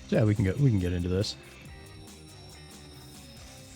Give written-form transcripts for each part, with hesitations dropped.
Yeah, we can get into this.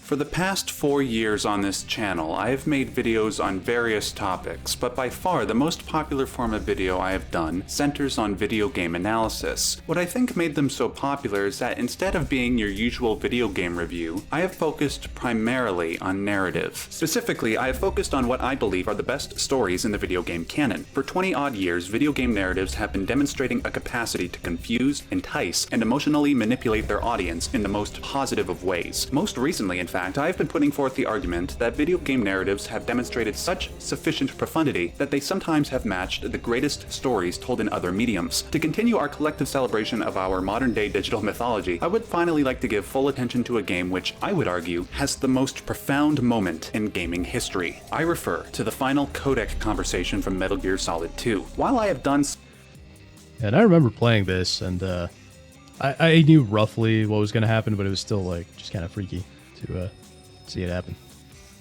For the past 4 years on this channel, I have made videos on various topics, but by far the most popular form of video I have done centers on video game analysis. What I think made them so popular is that instead of being your usual video game review, I have focused primarily on narrative. Specifically, I have focused on what I believe are the best stories in the video game canon. For 20 odd years, video game narratives have been demonstrating a capacity to confuse, entice, and emotionally manipulate their audience in the most positive of ways. Most recently, in fact, I have been putting forth the argument that video game narratives have demonstrated such sufficient profundity that they sometimes have matched the greatest stories told in other mediums. To continue our collective celebration of our modern-day digital mythology, I would finally like to give full attention to a game which, I would argue, has the most profound moment in gaming history. I refer to the final codec conversation from Metal Gear Solid 2. While I have done... And I remember playing this, and I knew roughly what was going to happen, but it was still, like, just kind of freaky to see it happen.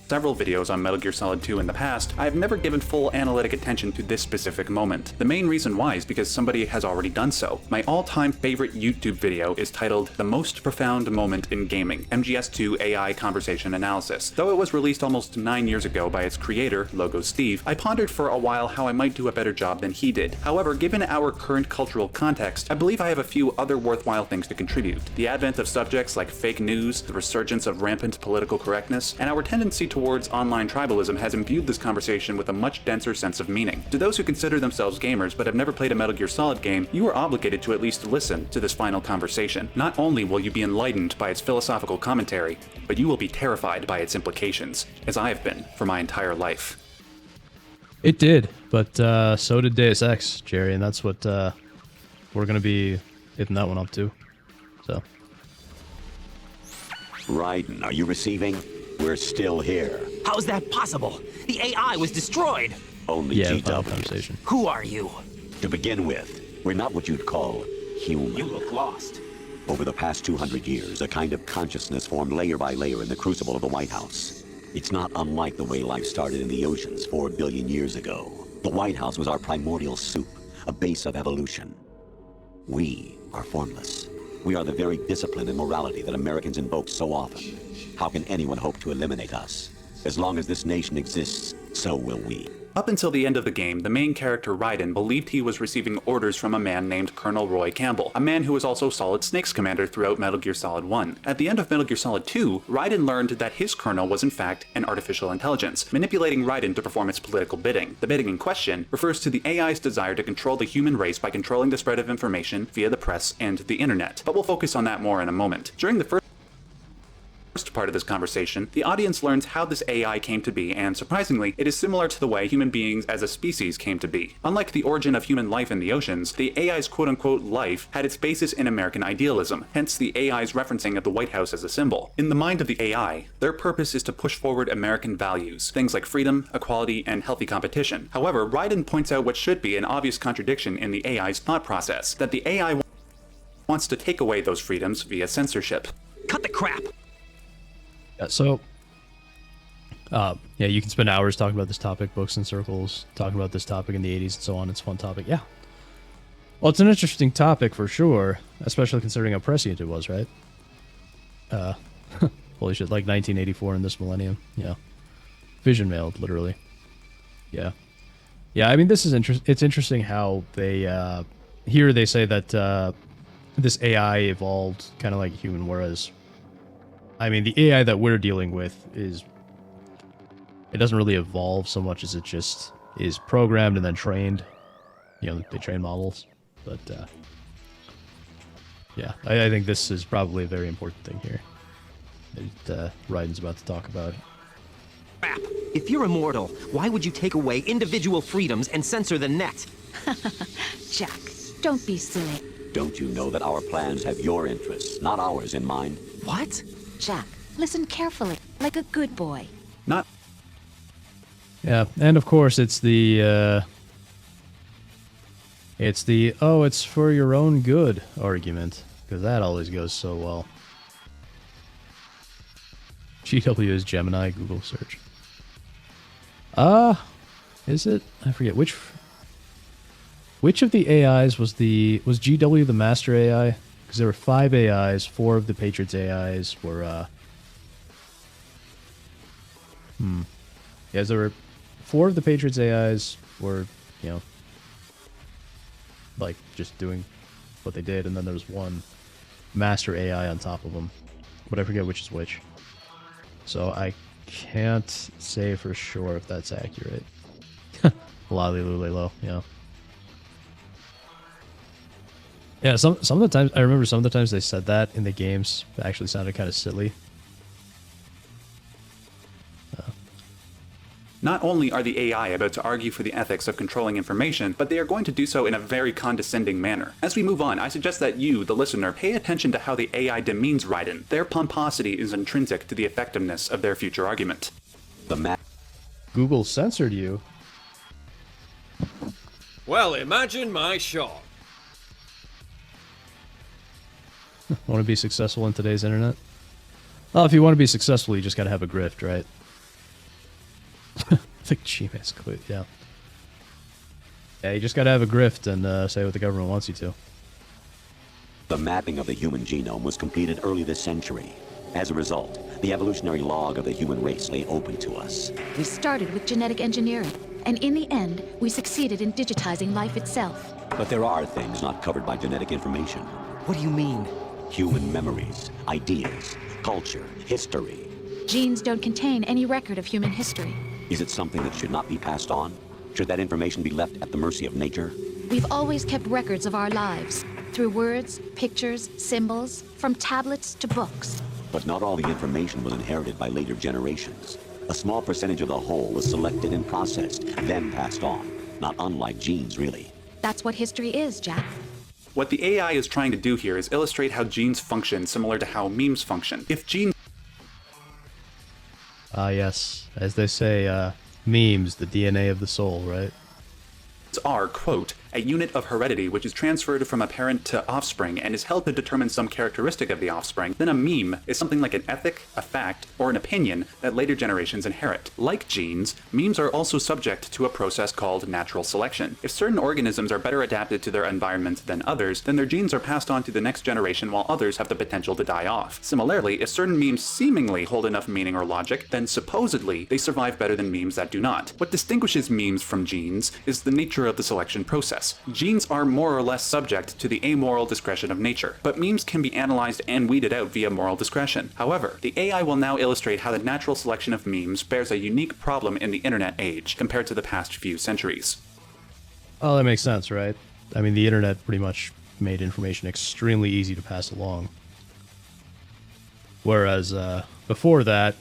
Several videos on Metal Gear Solid 2 in the past, I have never given full analytic attention to this specific moment. The main reason why is because somebody has already done so. My all-time favorite YouTube video is titled The Most Profound Moment in Gaming, MGS2 AI Conversation Analysis. Though it was released almost 9 years ago by its creator, Logo Steve, I pondered for a while how I might do a better job than he did. However, given our current cultural context, I believe I have a few other worthwhile things to contribute. The advent of subjects like fake news, the resurgence of rampant political correctness, and our tendency towards online tribalism has imbued this conversation with a much denser sense of meaning. To those who consider themselves gamers but have never played a Metal Gear Solid game, you are obligated to at least listen to this final conversation. Not only will you be enlightened by its philosophical commentary, but you will be terrified by its implications, as I have been for my entire life. It did, but so did Deus Ex, Jerry, and that's what we're going to be hitting that one up to. So. Raiden, are you receiving? We're still here. How is that possible? The AI was destroyed. Only final GW. conversation. Who are you? To begin with, we're not what you'd call human. You look lost. Over the past 200 years, a kind of consciousness formed layer by layer in the crucible of the White House. It's not unlike the way life started in the oceans 4 billion years ago. The White House was our primordial soup, a base of evolution. We are formless. We are the very discipline and morality that Americans invoke so often. How can anyone hope to eliminate us? As long as this nation exists, so will we. Up until the end of the game, the main character Raiden believed he was receiving orders from a man named Colonel Roy Campbell, a man who was also Solid Snake's commander throughout Metal Gear Solid 1. At the end of Metal Gear Solid 2, Raiden learned that his colonel was in fact an artificial intelligence, manipulating Raiden to perform its political bidding. The bidding in question refers to the AI's desire to control the human race by controlling the spread of information via the press and the internet, but we'll focus on that more in a moment. During the first part of this conversation, the audience learns how this AI came to be, and surprisingly, it is similar to the way human beings as a species came to be. Unlike the origin of human life in the oceans, the AI's quote-unquote life had its basis in American idealism, hence the AI's referencing of the White House as a symbol. In the mind of the AI, their purpose is to push forward American values, things like freedom, equality, and healthy competition. However, Raiden points out what should be an obvious contradiction in the AI's thought process, that the AI wants to take away those freedoms via censorship. Cut the crap. So, yeah, you can spend hours talking about this topic, books and circles, talking about this topic in the 80s and so on. It's a fun topic, yeah. Well, it's an interesting topic for sure, especially considering how prescient it was, right? Holy shit, like 1984 in this millennium, yeah. Vision mailed, literally. Yeah. Yeah, I mean, this is it's interesting how they, here they say that this AI evolved kind of like human, whereas I mean, the AI that we're dealing with it doesn't really evolve so much as it just is programmed and then trained. You know, they train models. But, yeah, I think this is probably a very important thing here that Raiden's about to talk about. Crap. If you're immortal, why would you take away individual freedoms and censor the net? Jack, don't be silly. Don't you know that our plans have your interests, not ours, in mind? What? Jack, listen carefully, like a good boy. Not... Yeah, and of course it's the, oh, it's for your own good argument, because that always goes so well. GW is Gemini, Google search. Is it? I forget, which of the AIs was GW the master AI? because there were 5 AIs. 4 of the Patriots AIs were yeah, there were 4 of the Patriots AIs were, you know, like just doing what they did, and then there was 1 master AI on top of them, but I forget which is which. So I can't say for sure if that's accurate. Lolly Lulelo, yeah. Yeah, some of the times, I remember some of the times they said that in the games, it actually sounded kind of silly. Not only are the AI about to argue for the ethics of controlling information, but they are going to do so in a very condescending manner. As we move on, I suggest that you, the listener, pay attention to how the AI demeans Raiden. Their pomposity is intrinsic to the effectiveness of their future argument. Google censored you. Well, imagine my shock. Want to be successful in today's internet? Well, if you want to be successful, you just got to have a grift, right? I think Gmail's clear, yeah. Yeah, you just got to have a grift and say what the government wants you to. The mapping of the human genome was completed early this century. As a result, the evolutionary log of the human race lay open to us. We started with genetic engineering, and in the end, we succeeded in digitizing life itself. But there are things not covered by genetic information. What do you mean? Human memories, ideas, culture, history. Genes don't contain any record of human history. Is it something that should not be passed on? Should that information be left at the mercy of nature? We've always kept records of our lives, through words, pictures, symbols, from tablets to books. But not all the information was inherited by later generations. A small percentage of the whole was selected and processed, then passed on. Not unlike genes, really. That's what history is, Jack. What the AI is trying to do here is illustrate how genes function similar to how memes function. If genes Yes. As they say, memes, the DNA of the soul, right? are, quote, a unit of heredity which is transferred from a parent to offspring and is held to determine some characteristic of the offspring, then a meme is something like an ethic, a fact, or an opinion that later generations inherit. Like genes, memes are also subject to a process called natural selection. If certain organisms are better adapted to their environment than others, then their genes are passed on to the next generation while others have the potential to die off. Similarly, if certain memes seemingly hold enough meaning or logic, then supposedly they survive better than memes that do not. What distinguishes memes from genes is the nature of the selection process. Genes are more or less subject to the amoral discretion of nature, but memes can be analyzed and weeded out via moral discretion. However, the AI will now illustrate how the natural selection of memes bears a unique problem in the internet age compared to the past few centuries. Oh, that makes sense, right? I mean, the internet pretty much made information extremely easy to pass along. Whereas, before that,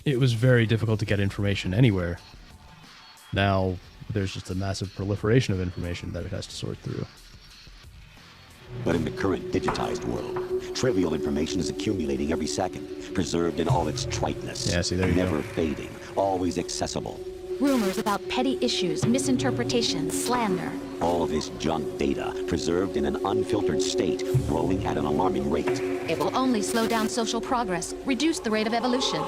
it was very difficult to get information anywhere. Now, there's just a massive proliferation of information that it has to sort through. But in the current digitized world, trivial information is accumulating every second, preserved in all its triteness. Yeah, see, there you go. Never fading, always accessible. Rumors about petty issues, misinterpretations, slander. All of this junk data, preserved in an unfiltered state, growing at an alarming rate. It will only slow down social progress, reduce the rate of evolution.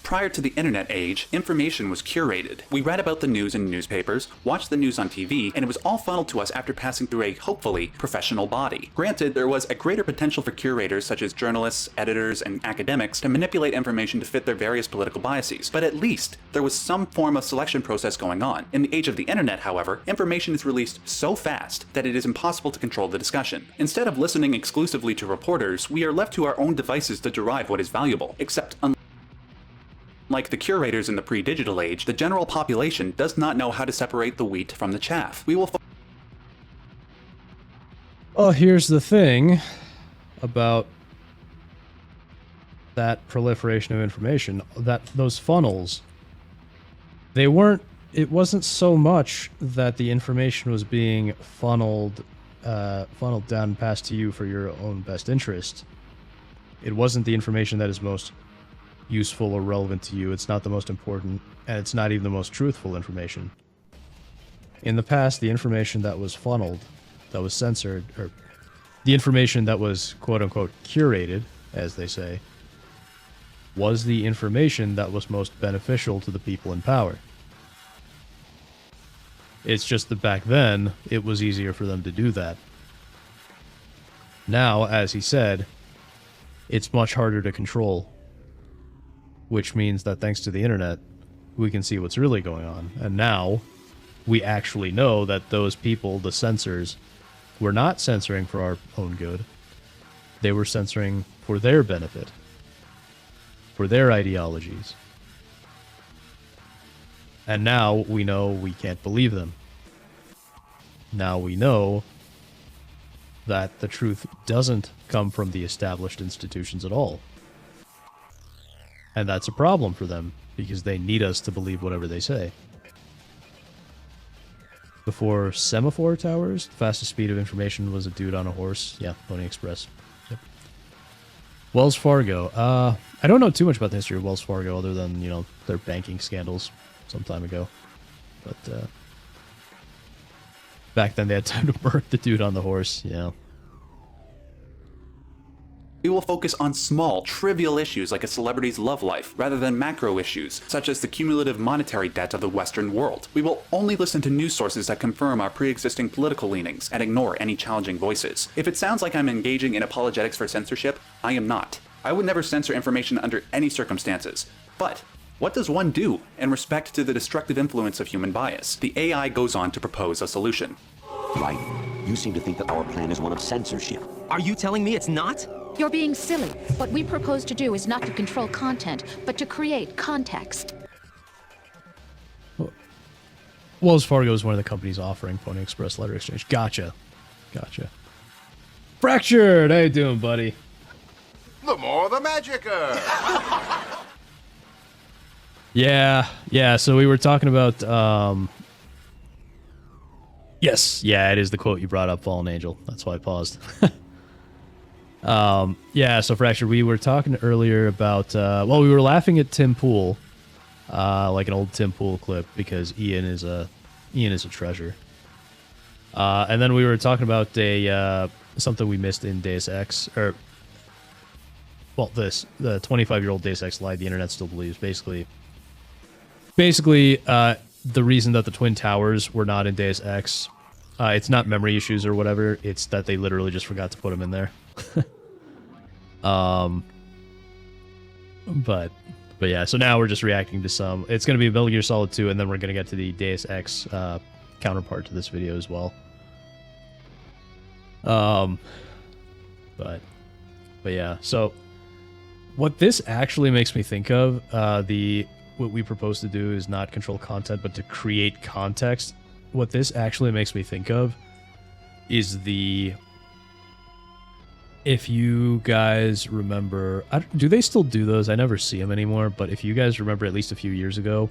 Prior to the internet age, information was curated. We read about the news in newspapers, watched the news on TV, and it was all funneled to us after passing through a, hopefully, professional body. Granted, there was a greater potential for curators such as journalists, editors, and academics to manipulate information to fit their various political biases, but at least there was some form of selection process going on. In the age of the internet, however, information is released so fast that it is impossible to control the discussion. Instead of listening exclusively to reporters, we are left to our own devices to derive what is valuable, except like the curators in the pre-digital age, the general population does not know how to separate the wheat from the chaff. We will Well, here's the thing about that proliferation of information, that those funnels, it wasn't so much that the information was being funneled down and passed to you for your own best interest. It wasn't the information that is most useful or relevant to you. It's not the most important, and it's not even the most truthful information. In the past, the information that was funneled, that was censored, or the information that was quote-unquote curated, as they say, was the information that was most beneficial to the people in power. It's just that back then, it was easier for them to do that. Now, as he said, it's much harder to control, which means that thanks to the internet, we can see what's really going on. And now, we actually know that those people, the censors, were not censoring for our own good. They were censoring for their benefit, for their ideologies. And now we know we can't believe them. Now we know that the truth doesn't come from the established institutions at all. And that's a problem for them, because they need us to believe whatever they say. Before semaphore towers, the fastest speed of information was a dude on a horse. Yeah, Pony Express. Yep. Wells Fargo. I don't know too much about the history of Wells Fargo other than, you know, their banking scandals some time ago. But, back then they had time to murk the dude on the horse, yeah. We will focus on small, trivial issues like a celebrity's love life, rather than macro issues, such as the cumulative monetary debt of the Western world. We will only listen to news sources that confirm our pre-existing political leanings, and ignore any challenging voices. If it sounds like I'm engaging in apologetics for censorship, I am not. I would never censor information under any circumstances. But what does one do in respect to the destructive influence of human bias? The AI goes on to propose a solution. Right? You seem to think that our plan is one of censorship. Are you telling me it's not? You're being silly. What we propose to do is not to control content, but to create context. Wells Fargo is one of the companies offering Pony Express letter exchange. Gotcha. Gotcha. Fractured! How you doing, buddy? The more the magicer. Yeah, so we were talking about, yes, yeah, it is the quote you brought up, Fallen Angel. That's why I paused. Yeah, so Fractured, we were talking earlier about, well, we were laughing at Tim Pool, like an old Tim Pool clip, because Ian is a treasure. And then we were talking about something we missed in Deus Ex, or, well, the 25-year-old Deus Ex lie the internet still believes. Basically, the reason that the Twin Towers were not in Deus Ex, it's not memory issues or whatever, it's that they literally just forgot to put them in there. But yeah, so now we're just reacting to some. It's going to be Metal Gear Solid 2, and then we're going to get to the Deus Ex counterpart to this video as well. But yeah, so what this actually makes me think of, what we propose to do is not control content, but to create context. What this actually makes me think of is if you guys remember, do they still do those? I never see them anymore, but if you guys remember at least a few years ago,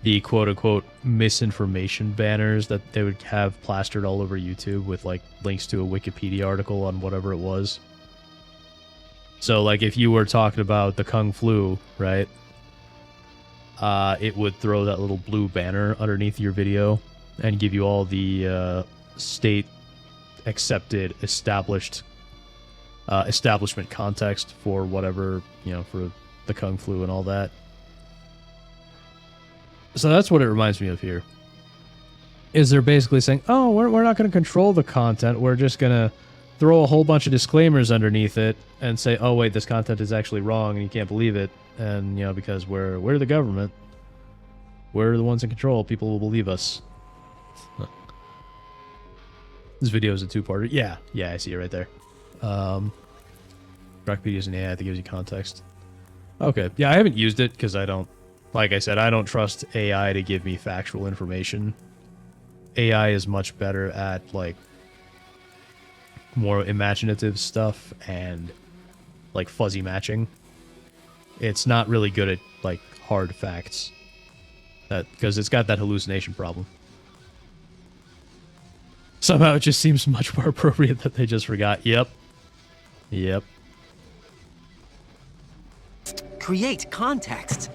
the quote-unquote misinformation banners that they would have plastered all over YouTube with, like, links to a Wikipedia article on whatever it was. So, like, if you were talking about the Kung Flu, right, it would throw that little blue banner underneath your video and give you all the state-accepted, establishment context for whatever, you know, for the Kung Flu and all that. So that's what it reminds me of here. Is they're basically saying, oh, we're not going to control the content. We're just going to throw a whole bunch of disclaimers underneath it and say, oh, wait, this content is actually wrong and you can't believe it. And, you know, because we're the government, we're the ones in control, people will believe us. This video is a two-parter. Yeah, I see it right there. Rockpedia is an AI that gives you context. Okay, yeah, I haven't used it because I don't, like I said, I don't trust AI to give me factual information. AI is much better at, like, more imaginative stuff and, like, fuzzy matching. It's not really good at, like, hard facts. Because it's got that hallucination problem. Somehow it just seems much more appropriate that they just forgot. Yep. Create context.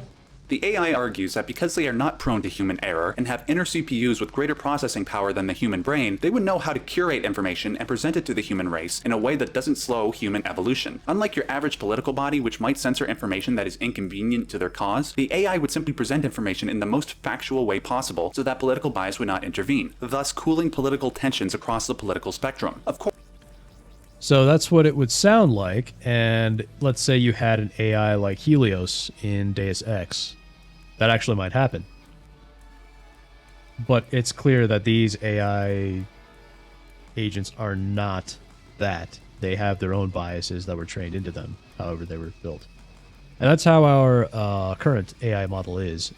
The AI argues that because they are not prone to human error and have inner CPUs with greater processing power than the human brain, they would know how to curate information and present it to the human race in a way that doesn't slow human evolution. Unlike your average political body, which might censor information that is inconvenient to their cause, the AI would simply present information in the most factual way possible so that political bias would not intervene, thus cooling political tensions across the political spectrum. Of course. So that's what it would sound like. And let's say you had an AI like Helios in Deus Ex. That actually might happen. But it's clear that these AI agents are not that. They have their own biases that were trained into them, however they were built. And that's how our current AI model is.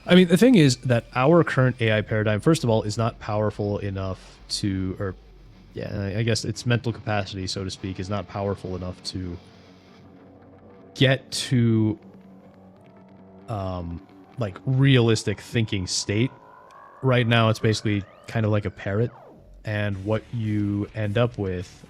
I mean, the thing is that our current AI paradigm, first of all, is not powerful enough to, or yeah, I guess its mental capacity, so to speak, is not powerful enough to get to like realistic thinking state. Right now it's basically kind of like a parrot, and what you end up with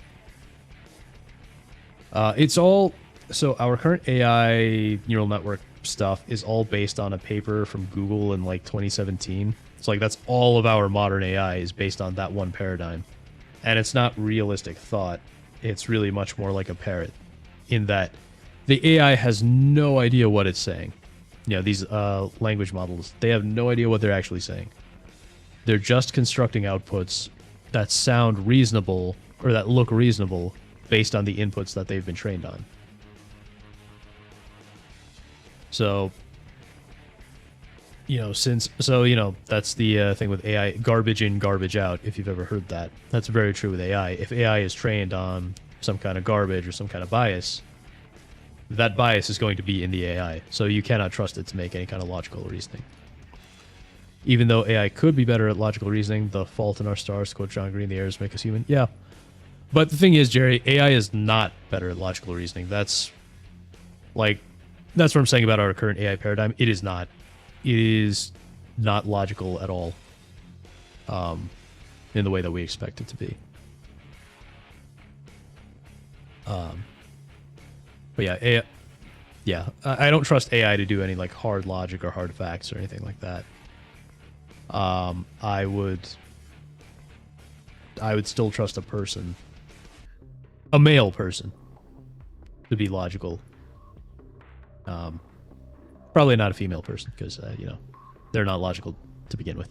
it's all, so our current AI neural network stuff is all based on a paper from Google in like 2017. It's like that's all of our modern AI is based on that one paradigm. And it's not realistic thought. It's really much more like a parrot in that the AI has no idea what it's saying. You know, these language models, they have no idea what they're actually saying. They're just constructing outputs that sound reasonable or that look reasonable based on the inputs that they've been trained on. So, you know, that's the thing with AI, garbage in, garbage out, if you've ever heard that. That's very true with AI. If AI is trained on some kind of garbage or some kind of bias, that bias is going to be in the AI. So you cannot trust it to make any kind of logical reasoning. Even though AI could be better at logical reasoning, the fault in our stars, to quote John Green, the errors make us human. Yeah. But the thing is, Jerry, AI is not better at logical reasoning. That's what I'm saying about our current AI paradigm. It is not. It is not logical at all in the way that we expect it to be. But yeah, AI, yeah, I don't trust AI to do any like hard logic or hard facts or anything like that. I would still trust a person, a male person, to be logical. Probably not a female person because they're not logical to begin with.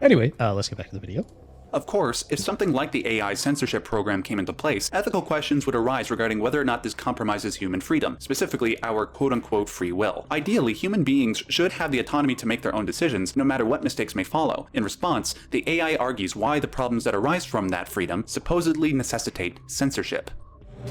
Anyway, let's get back to the video. Of course, if something like the AI censorship program came into place, ethical questions would arise regarding whether or not this compromises human freedom, specifically our quote-unquote free will. Ideally, human beings should have the autonomy to make their own decisions, no matter what mistakes may follow. In response, the AI argues why the problems that arise from that freedom supposedly necessitate censorship.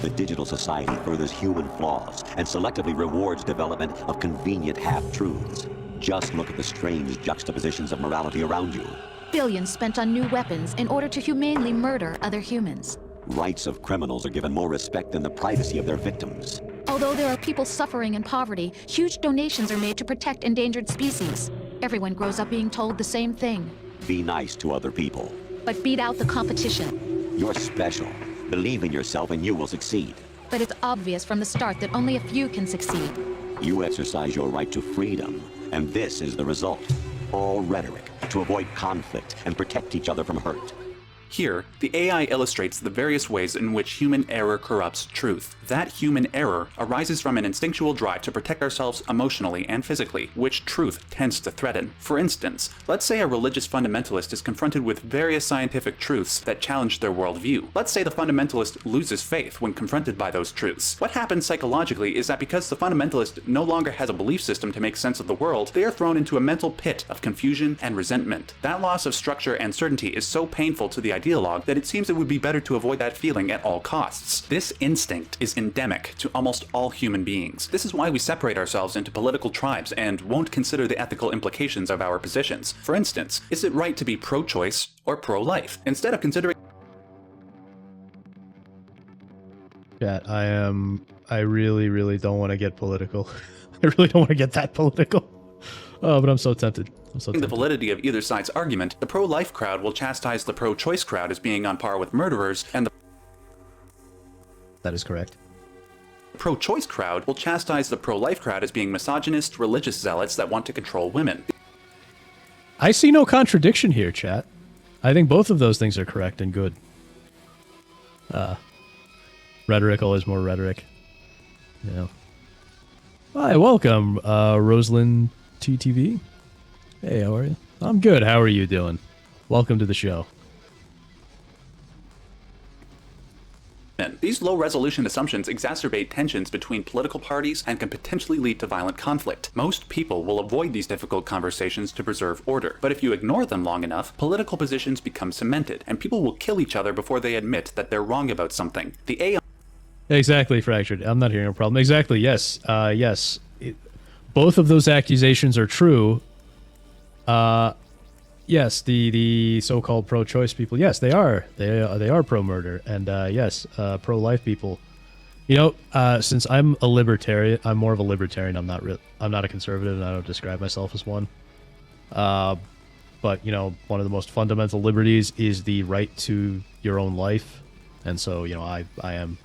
The digital society furthers human flaws and selectively rewards development of convenient half-truths. Just look at the strange juxtapositions of morality around you. Billions spent on new weapons in order to humanely murder other humans. Rights of criminals are given more respect than the privacy of their victims. Although there are people suffering in poverty, huge donations are made to protect endangered species. Everyone grows up being told the same thing. Be nice to other people. But beat out the competition. You're special. Believe in yourself and you will succeed. But it's obvious from the start that only a few can succeed. You exercise your right to freedom, and this is the result. All rhetoric to avoid conflict and protect each other from hurt. Here, the AI illustrates the various ways in which human error corrupts truth. That human error arises from an instinctual drive to protect ourselves emotionally and physically, which truth tends to threaten. For instance, let's say a religious fundamentalist is confronted with various scientific truths that challenge their worldview. Let's say the fundamentalist loses faith when confronted by those truths. What happens psychologically is that because the fundamentalist no longer has a belief system to make sense of the world, they are thrown into a mental pit of confusion and resentment. That loss of structure and certainty is so painful to the ideologue that it seems it would be better to avoid that feeling at all costs. This instinct is endemic to almost all human beings. This is why we separate ourselves into political tribes and won't consider the ethical implications of our positions. For instance, is it right to be pro-choice or pro-life? Instead of considering Chat, I really, really don't want to get political. I really don't want to get that political. Oh, but I'm so tempted. the validity of either side's argument, the pro-life crowd will chastise the pro-choice crowd as being on par with murderers, and the That is correct. pro-choice crowd will chastise the pro-life crowd as being misogynist, religious zealots that want to control women. I see no contradiction here, chat. I think both of those things are correct and good. Rhetoric always more rhetoric. Yeah. Hi, welcome, Rosalind TTV. Hey, how are you? I'm good. How are you doing? Welcome to the show. in. These low-resolution assumptions exacerbate tensions between political parties and can potentially lead to violent conflict. Most people will avoid these difficult conversations to preserve order, but if you ignore them long enough, political positions become cemented, and people will kill each other before they admit that they're wrong about something. The AI... Exactly, Fractured. I'm not hearing a problem. Exactly, yes. Yes. Both of those accusations are true. Yes, the so-called pro-choice people, yes, they are. They are pro-murder. And yes, pro-life people. You know, since I'm a libertarian, I'm more of a libertarian. I'm not a conservative, and I don't describe myself as one. But, you know, one of the most fundamental liberties is the right to your own life. And so, you know, I am...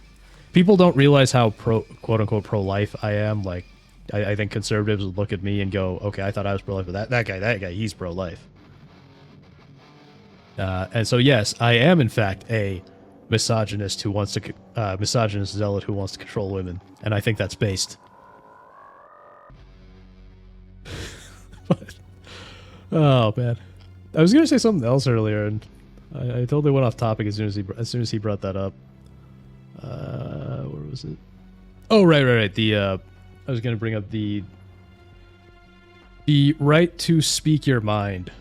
People don't realize how quote-unquote pro-life I am. Like, I think conservatives would look at me and go, okay, I thought I was pro-life, but that guy, he's pro-life. And so, yes, I am, in fact, a misogynist who wants to... misogynist zealot who wants to control women. And I think that's based. But, oh, man. I was going to say something else earlier, and I totally went off topic as soon as he brought that up. Where was it? Oh, right. I was going to bring up the right to speak your mind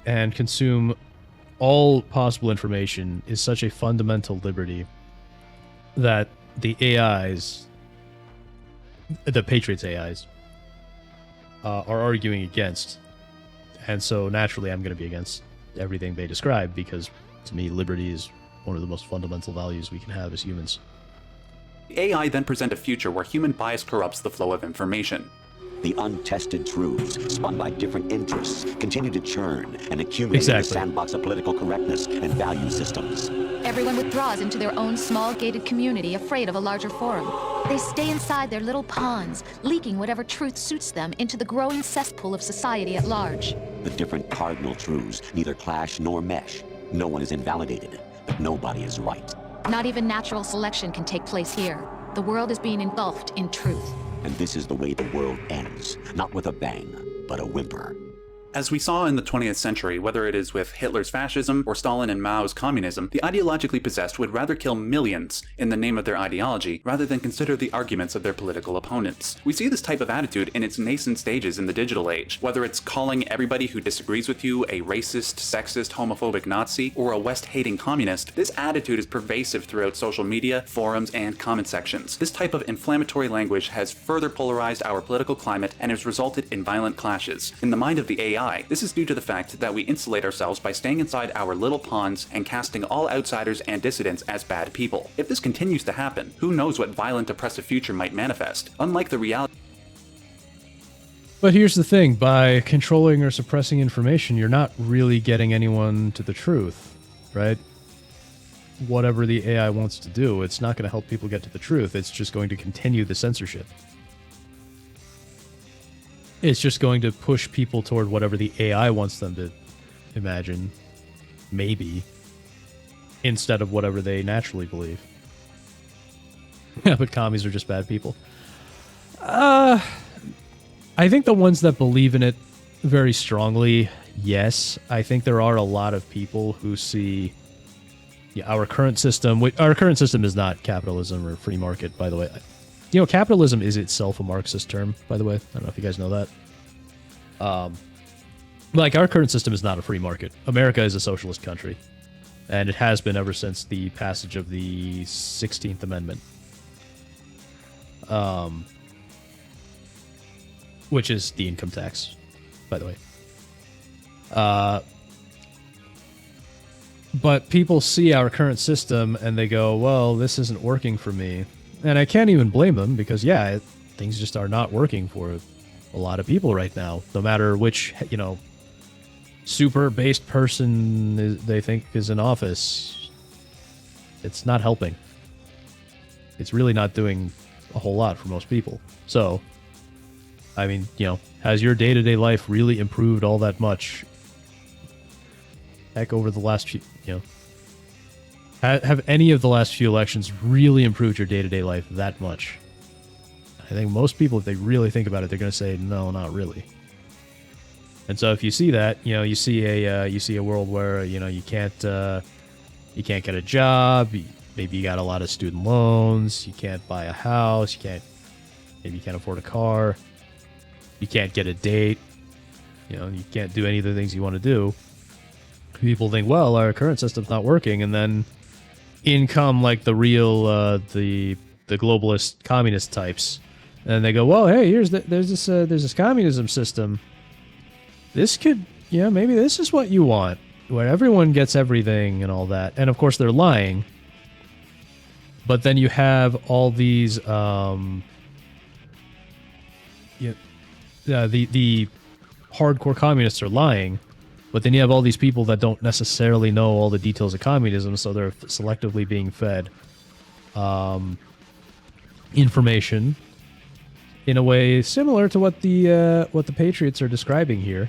and consume all possible information is such a fundamental liberty that the AIs, the Patriots AIs, are arguing against. And so naturally I'm going to be against everything they describe because to me liberty is one of the most fundamental values we can have as humans. AI then present a future where human bias corrupts the flow of information. The untested truths, spun by different interests, continue to churn and accumulate in the sandbox of political correctness and value systems. Everyone withdraws into their own small gated community, afraid of a larger forum. They stay inside their little ponds, leaking whatever truth suits them into the growing cesspool of society at large. The different cardinal truths neither clash nor mesh. No one is invalidated, but nobody is right. Not even natural selection can take place here. The world is being engulfed in truth. And this is the way the world ends, not with a bang, but a whimper. As we saw in the 20th century, whether it is with Hitler's fascism or Stalin and Mao's communism, the ideologically possessed would rather kill millions in the name of their ideology rather than consider the arguments of their political opponents. We see this type of attitude in its nascent stages in the digital age, whether it's calling everybody who disagrees with you a racist, sexist, homophobic Nazi, or a West-hating communist. This attitude is pervasive throughout social media, forums, and comment sections. This type of inflammatory language has further polarized our political climate and has resulted in violent clashes. In the mind of the AI, this is due to the fact that we insulate ourselves by staying inside our little ponds and casting all outsiders and dissidents as bad people. If this continues to happen, who knows what violent, oppressive future might manifest? Unlike the reality... But here's the thing, by controlling or suppressing information, you're not really getting anyone to the truth, right? Whatever the AI wants to do, it's not going to help people get to the truth, it's just going to continue the censorship. It's just going to push people toward whatever the AI wants them to imagine, maybe, instead of whatever they naturally believe. Yeah, but commies are just bad people. I think the ones that believe in it very strongly, yes. I think there are a lot of people who see our current system. Our current system is not capitalism or free market, by the way. You know, capitalism is itself a Marxist term, by the way. I don't know if you guys know that. Like, our current system is not a free market. America is a socialist country. And it has been ever since the passage of the 16th Amendment. Which is the income tax, by the way. But people see our current system and they go, well, this isn't working for me. And I can't even blame them because, yeah, things just are not working for a lot of people right now. No matter which, you know, super-based person they think is in office, it's not helping. It's really not doing a whole lot for most people. So, I mean, you know, has your day-to-day life really improved all that much? Heck, over the last few, you know, have any of the last few elections really improved your day-to-day life that much? I think most people, if they really think about it, they're going to say, no, not really. And so if you see that, you know, you see a world where, you know, you can't get a job, maybe you got a lot of student loans, you can't buy a house, maybe you can't afford a car, you can't get a date, you can't do any of the things you want to do. People think, well, our current system's not working, and then in come like the real the globalist communist types, and they go, well, hey, there's this communism system. This could, maybe this is what you want, where everyone gets everything and all that. And of course they're lying. But then you have all these the hardcore communists are lying, but then you have all these people that don't necessarily know all the details of communism, so they're selectively being fed information in a way similar to what the Patriots are describing here.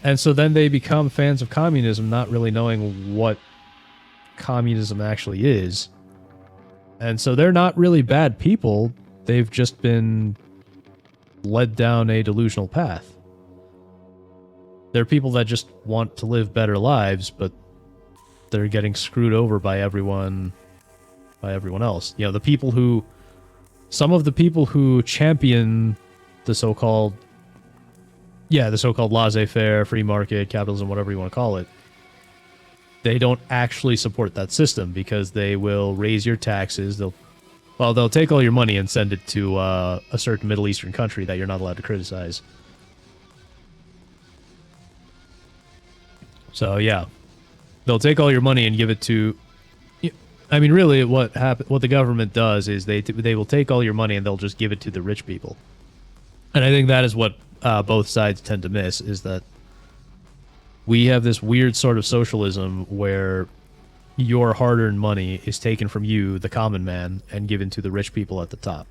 And so then they become fans of communism, not really knowing what communism actually is. And so they're not really bad people. They've just been led down a delusional path. They're people that just want to live better lives, but they're getting screwed over by everyone else. Some of the people who champion the so-called laissez-faire, free market, capitalism, whatever you want to call it, they don't actually support that system because they will raise your taxes. They'll take all your money and send it to a certain Middle Eastern country that you're not allowed to criticize. So yeah, they'll take all your money and give it to. I mean, really, what the government does is they will take all your money and they'll just give it to the rich people. And I think that is what both sides tend to miss, is that we have this weird sort of socialism where your hard-earned money is taken from you, the common man, and given to the rich people at the top.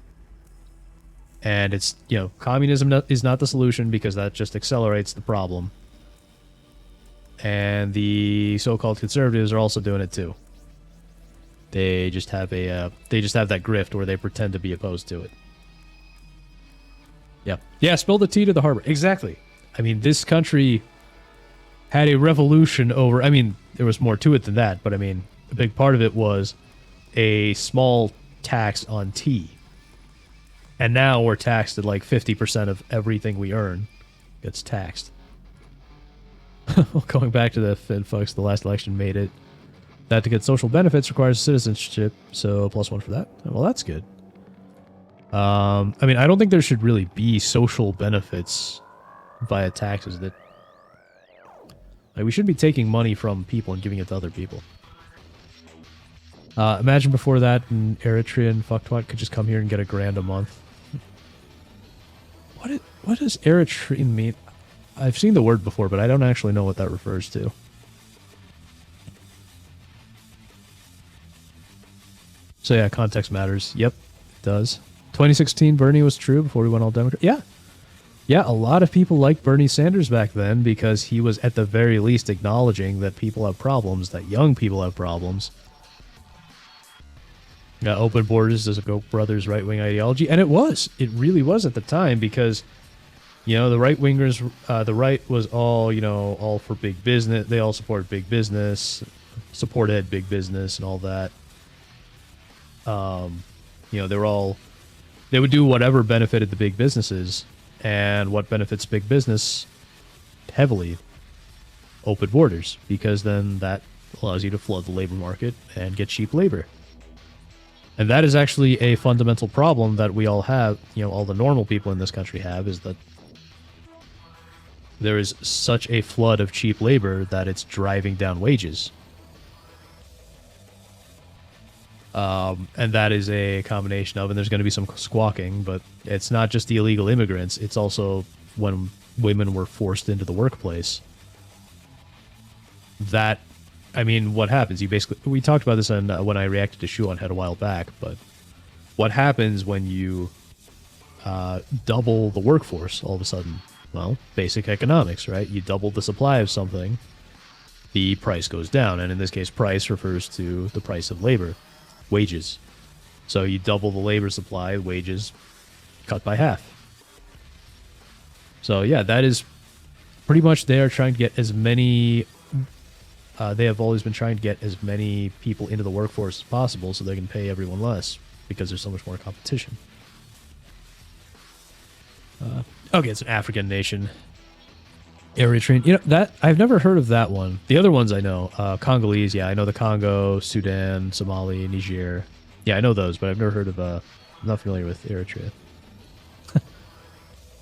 And it's, communism is not the solution because that just accelerates the problem. And the so-called conservatives are also doing it too. They just have that grift where they pretend to be opposed to it. Yeah, spill the tea to the harbor. Exactly. I mean, this country had a revolution over... I mean, there was more to it than that, but I mean, a big part of it was a small tax on tea. And now we're taxed at like 50% of everything we earn gets taxed. Going back to the Fed folks, the last election made it that to get social benefits requires citizenship, so +1 for that. Well, that's good. I mean, I don't think there should really be social benefits via taxes. We shouldn't be taking money from people and giving it to other people. Imagine before that an Eritrean fucktwat could just come here and get $1,000 a month. What does Eritrean mean? I've seen the word before, but I don't actually know what that refers to. So yeah, context matters. Yep, it does. 2016 Bernie was true before we went all Democrat. Yeah, a lot of people liked Bernie Sanders back then because he was at the very least acknowledging that people have problems, that young people have problems. Open borders is a Koch brothers right-wing ideology, and it really was at the time because, the right-wingers, the right was all for big business. They all supported big business, supported big business and all that. They would do whatever benefited the big businesses, and what benefits big business heavily? Open borders, because then that allows you to flood the labor market and get cheap labor. And that is actually a fundamental problem that we all have, all the normal people in this country have, is that there is such a flood of cheap labor that it's driving down wages. And that is a combination of, and there's going to be some squawking, but it's not just the illegal immigrants, it's also when women were forced into the workplace. That, I mean, what happens? We talked about this when I reacted to Shu on Head a while back, but what happens when you double the workforce all of a sudden? Well, basic economics, right? You double the supply of something, the price goes down, and in this case, price refers to the price of labor. Wages. So you double the labor supply, wages cut by half. So yeah, that is pretty much they are trying to get as many they have always been trying to get as many people into the workforce as possible so they can pay everyone less because there's so much more competition. Okay, it's an African nation. Eritrean. You know, that I've never heard of that one. The other ones I know. Congolese, yeah, I know the Congo, Sudan, Somali, Niger. Yeah, I know those, but I've never heard of, I'm not familiar with Eritrea.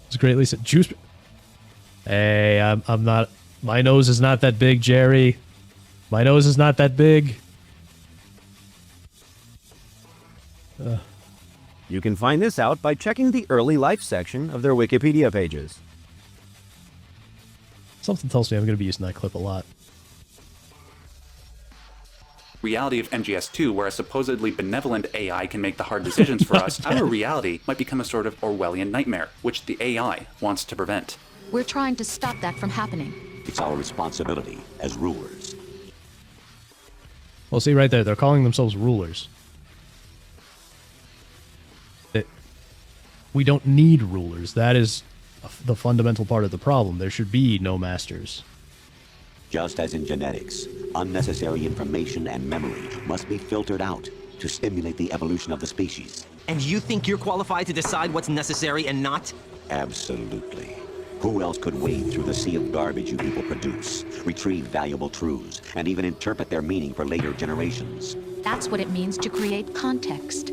It's great, Lisa. Juice. Hey, I'm not, my nose is not that big, Jerry. My nose is not that big. You can find this out by checking the early life section of their Wikipedia pages. Something tells me I'm going to be using that clip a lot. Reality of MGS2, where a supposedly benevolent AI can make the hard decisions for us, our reality might become a sort of Orwellian nightmare, which the AI wants to prevent. We're trying to stop that from happening. It's our responsibility as rulers. Well, see right there, they're calling themselves rulers. We don't need rulers. That is the fundamental part of the problem. There should be no masters. Just as in genetics, unnecessary information and memory must be filtered out to stimulate the evolution of the species. And you think you're qualified to decide what's necessary and not? Absolutely. Who else could wade through the sea of garbage you people produce, retrieve valuable truths, and even interpret their meaning for later generations? That's what it means to create context.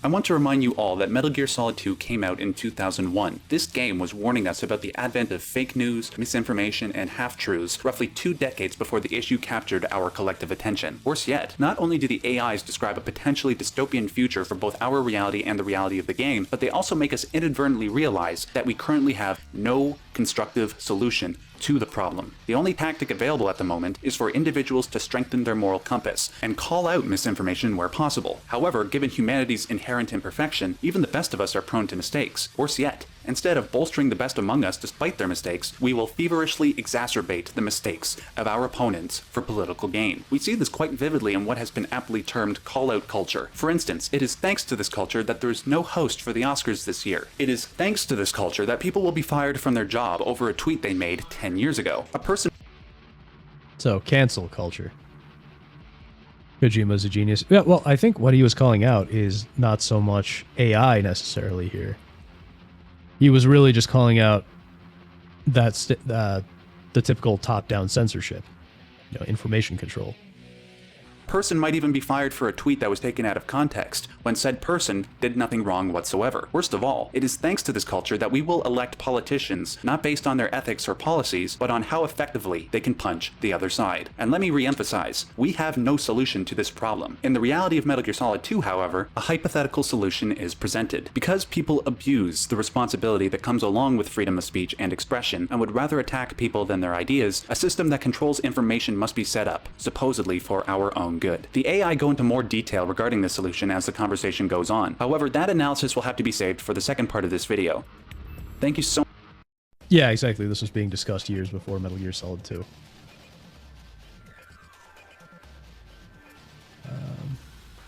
I want to remind you all that Metal Gear Solid 2 came out in 2001. This game was warning us about the advent of fake news, misinformation, and half-truths roughly 2 decades before the issue captured our collective attention. Worse yet, not only do the AIs describe a potentially dystopian future for both our reality and the reality of the game, but they also make us inadvertently realize that we currently have no constructive solution to the problem. The only tactic available at the moment is for individuals to strengthen their moral compass and call out misinformation where possible. However, given humanity's inherent imperfection, even the best of us are prone to mistakes. Worse yet, instead of bolstering the best among us despite their mistakes, we will feverishly exacerbate the mistakes of our opponents for political gain. We see this quite vividly in what has been aptly termed call-out culture. For instance, it is thanks to this culture that there is no host for the Oscars this year. It is thanks to this culture that people will be fired from their job over a tweet they made 10 years ago. A person... So, cancel culture. Kojima's a genius. Yeah, well, I think what he was calling out is not so much AI necessarily here. He was really just calling out that the typical top-down censorship, you know, information control. Person might even be fired for a tweet that was taken out of context, when said person did nothing wrong whatsoever. Worst of all, it is thanks to this culture that we will elect politicians not based on their ethics or policies, but on how effectively they can punch the other side. And let me re-emphasize, we have no solution to this problem. In the reality of Metal Gear Solid 2, however, a hypothetical solution is presented. Because people abuse the responsibility that comes along with freedom of speech and expression, and would rather attack people than their ideas, a system that controls information must be set up, supposedly for our own good. The AI go into more detail regarding this solution as the conversation goes on. However, that analysis will have to be saved for the second part of this video. Thank you so much. Yeah, exactly. This was being discussed years before Metal Gear Solid 2.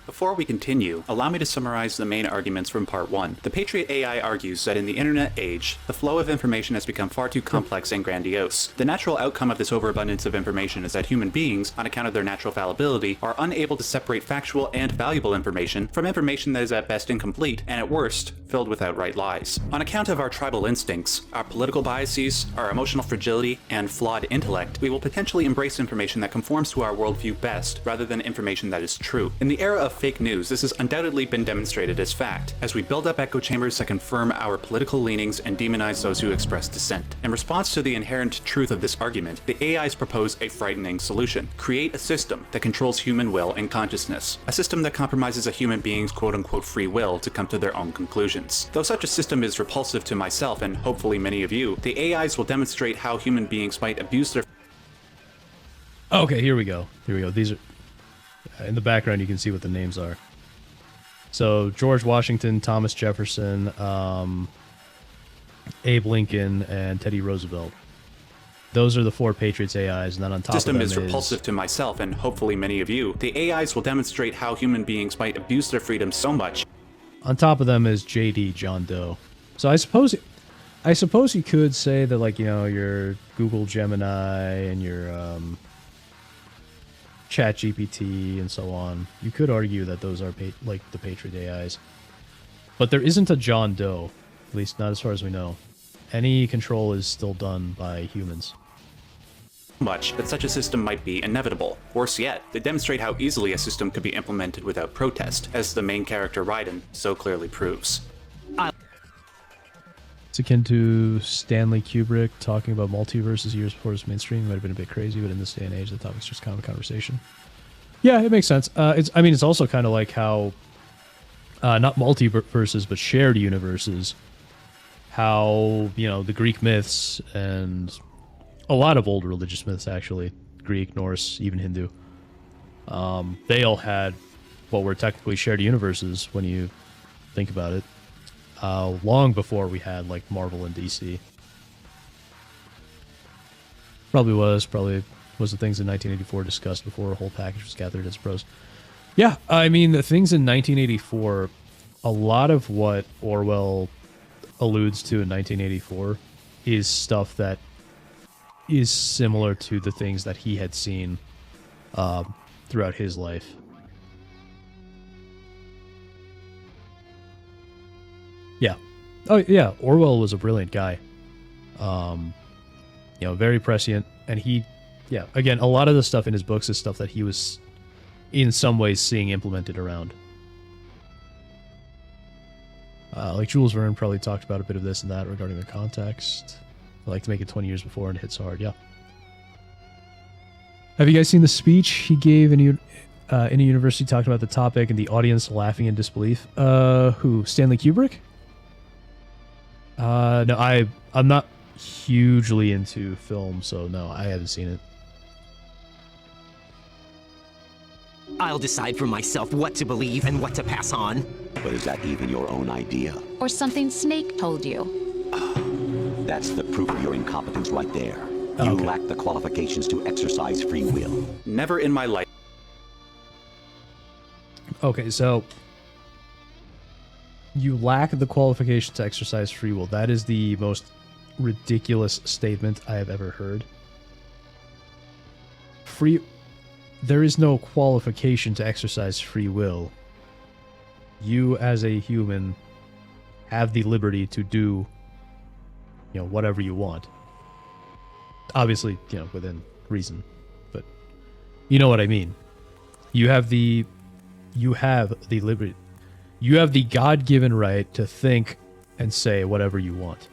Before we continue, allow me to summarize the main arguments from part 1. The Patriot AI argues that in the internet age, the flow of information has become far too complex and grandiose. The natural outcome of this overabundance of information is that human beings, on account of their natural fallibility, are unable to separate factual and valuable information from information that is at best incomplete, and at worst, filled with outright lies. On account of our tribal instincts, our political biases, our emotional fragility, and flawed intellect, we will potentially embrace information that conforms to our worldview best, rather than information that is true. In the era of fake news, this has undoubtedly been demonstrated as fact, as we build up echo chambers that confirm our political leanings and demonize those who express dissent. In response to the inherent truth of this argument, the AIs propose a frightening solution. Create a system that controls human will and consciousness. A system that compromises a human being's quote-unquote free will to come to their own conclusions. Though such a system is repulsive to myself and hopefully many of you, the AIs will demonstrate how human beings might abuse their... Okay, here we go. Here we go. These are... In the background, you can see what the names are. So, George Washington, Thomas Jefferson, Abe Lincoln, and Teddy Roosevelt. Those are the 4 Patriots AIs, and then on top system of them is repulsive to myself and hopefully many of you. The AIs will demonstrate how human beings might abuse their freedom so much. On top of them is JD, John Doe. So I suppose you could say that, like, you know, your Google Gemini and your ChatGPT and so on, you could argue that those are like the Patriot AIs. But there isn't a John Doe, at least not as far as we know. Any control is still done by humans. Much that such a system might be inevitable. Worse yet, they demonstrate how easily a system could be implemented without protest, as the main character Raiden so clearly proves. It's akin to Stanley Kubrick talking about multiverses years before it was mainstream. It might have been a bit crazy, but in this day and age, the topic's just kind of a conversation. Yeah, it makes sense. It's also kind of like how, not multiverses, but shared universes. How, the Greek myths and a lot of old religious myths, actually, Greek, Norse, even Hindu, they all had what were technically shared universes when you think about it. Long before we had like Marvel and DC. Probably was the things in 1984 discussed before a whole package was gathered as pros. Yeah, I mean, the things in 1984, a lot of what Orwell alludes to in 1984 is stuff that is similar to the things that he had seen throughout his life. Yeah. Oh, yeah. Orwell was a brilliant guy. Very prescient. And again, a lot of the stuff in his books is stuff that he was in some ways seeing implemented around. Like Jules Verne probably talked about a bit of this and that regarding the context. I like to make it 20 years before and it hits hard. Yeah. Have you guys seen the speech he gave in a university talking about the topic and the audience laughing in disbelief? Who? Stanley Kubrick? No, I'm not hugely into film, so no, I haven't seen it. I'll decide for myself what to believe and what to pass on. But is that even your own idea? Or something Snake told you. That's the proof of your incompetence right there. You lack the qualifications to exercise free will. Never in my life. Okay, so you lack the qualification to exercise free will. That is the most ridiculous statement I have ever heard. There is no qualification to exercise free will. You, as a human, have the liberty to do, whatever you want. Obviously, within reason, but you know what I mean. You have the liberty. You have the God-given right to think and say whatever you want.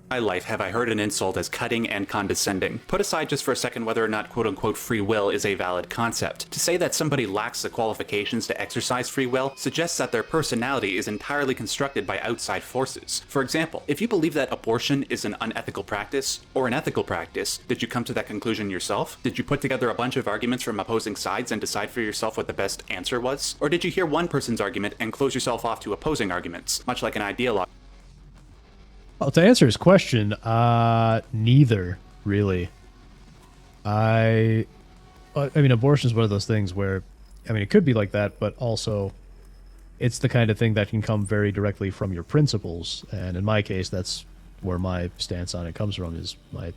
My life have I heard an insult as cutting and condescending. Put aside just for a second whether or not quote-unquote free will is a valid concept. To say that somebody lacks the qualifications to exercise free will suggests that their personality is entirely constructed by outside forces. For example, if you believe that abortion is an unethical practice, or an ethical practice, did you come to that conclusion yourself? Did you put together a bunch of arguments from opposing sides and decide for yourself what the best answer was? Or did you hear one person's argument and close yourself off to opposing arguments, much like an ideologue? Well, to answer his question, neither, really. I mean, abortion is one of those things where, it could be like that, but also it's the kind of thing that can come very directly from your principles. And in my case, that's where my stance on it comes from, is my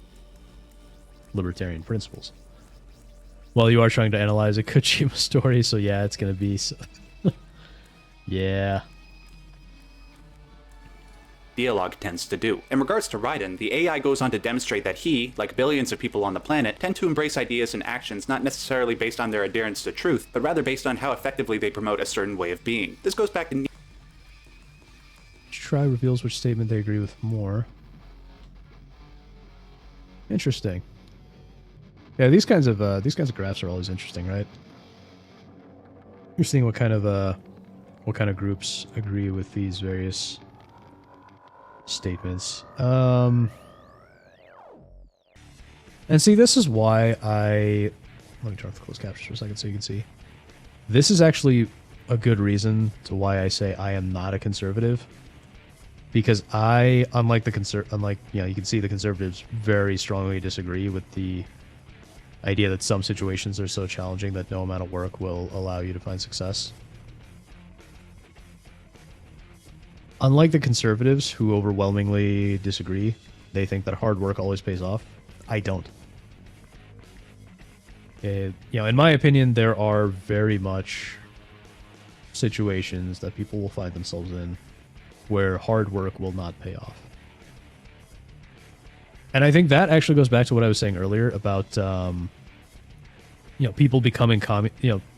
libertarian principles. Well, you are trying to analyze a Kojima story, so yeah, it's going to be... yeah. Dialogue tends to do. In regards to Raiden, the AI goes on to demonstrate that he, like billions of people on the planet, tend to embrace ideas and actions not necessarily based on their adherence to truth, but rather based on how effectively they promote a certain way of being. This goes back to... Try reveals which statement they agree with more. Interesting. Yeah, these kinds of graphs are always interesting, right? You're seeing what kind of groups agree with these various statements. And see, this is why let me turn off the closed captions for a second so you can see. This is actually a good reason to why I say I am not a conservative. Because unlike you can see the conservatives very strongly disagree with the idea that some situations are so challenging that no amount of work will allow you to find success. Unlike the conservatives, who overwhelmingly disagree, they think that hard work always pays off. I don't. In my opinion, there are very much situations that people will find themselves in where hard work will not pay off. And I think that actually goes back to what I was saying earlier about, people becoming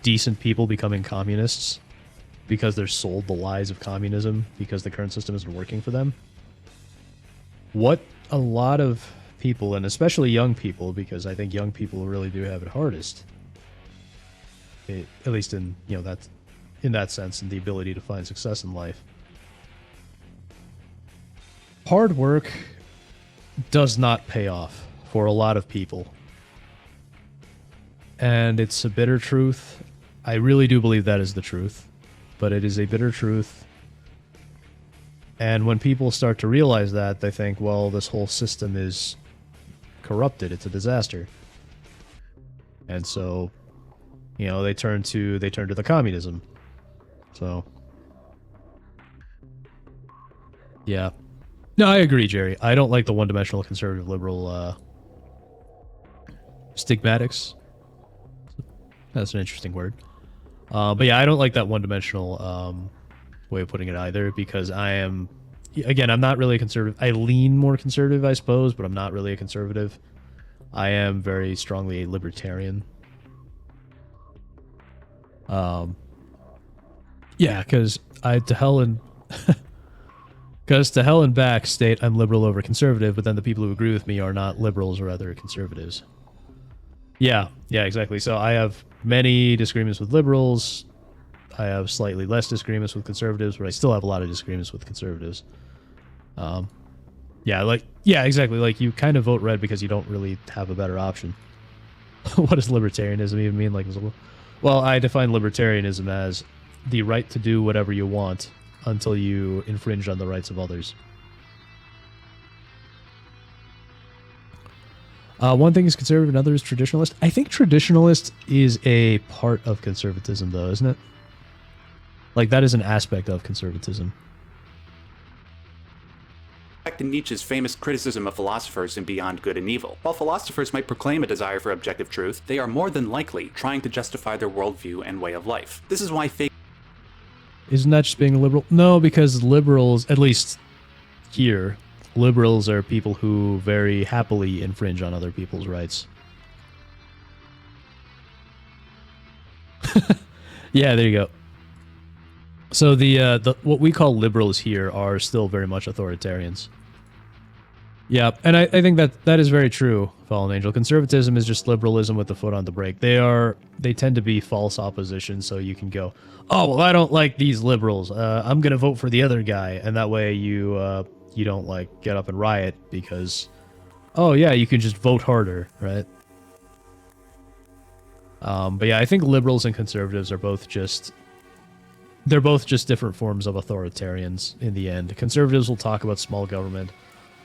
decent people becoming communists because they're sold the lies of communism because the current system isn't working for them. What a lot of people, and especially young people, because I think young people really do have it hardest, at least in that sense, and the ability to find success in life. Hard work does not pay off for a lot of people. And it's a bitter truth. I really do believe that is the truth. But it is a bitter truth. And when people start to realize that, they think, well, this whole system is corrupted. It's a disaster. And so, they turn to the communism. So, yeah. No, I agree, Jerry. I don't like the one-dimensional conservative liberal stigmatics. That's an interesting word. But yeah, I don't like that one-dimensional way of putting it either, because I'm not really a conservative. I lean more conservative, I suppose, but I'm not really a conservative. I am very strongly a libertarian. Yeah, because to hell and back state I'm liberal over conservative, but then the people who agree with me are not liberals or other conservatives. Yeah, exactly. So I have many disagreements with liberals. I have slightly less disagreements with conservatives, but I still have a lot of disagreements with conservatives. Yeah, exactly. Like, you kind of vote red because you don't really have a better option. What does libertarianism even mean? Well, I define libertarianism as the right to do whatever you want until you infringe on the rights of others. One thing is conservative, another is traditionalist. I think traditionalist is a part of conservatism, though, isn't it? Like, that is an aspect of conservatism. Back to Nietzsche's famous criticism of philosophers in Beyond Good and Evil. While philosophers might proclaim a desire for objective truth, they are more than likely trying to justify their worldview and way of life. This is why fake... Isn't that just being a liberal? No, because liberals, at least here, liberals are people who very happily infringe on other people's rights. Yeah, there you go. So the what we call liberals here are still very much authoritarians. Yeah, and I think that is very true, Fallen Angel. Conservatism is just liberalism with the foot on the brake. They tend to be false opposition, so you can go, oh, well, I don't like these liberals. I'm gonna vote for the other guy, and that way you don't get up and riot because, oh yeah, you can just vote harder, right? But yeah, I think liberals and conservatives are both just different forms of authoritarians in the end. Conservatives will talk about small government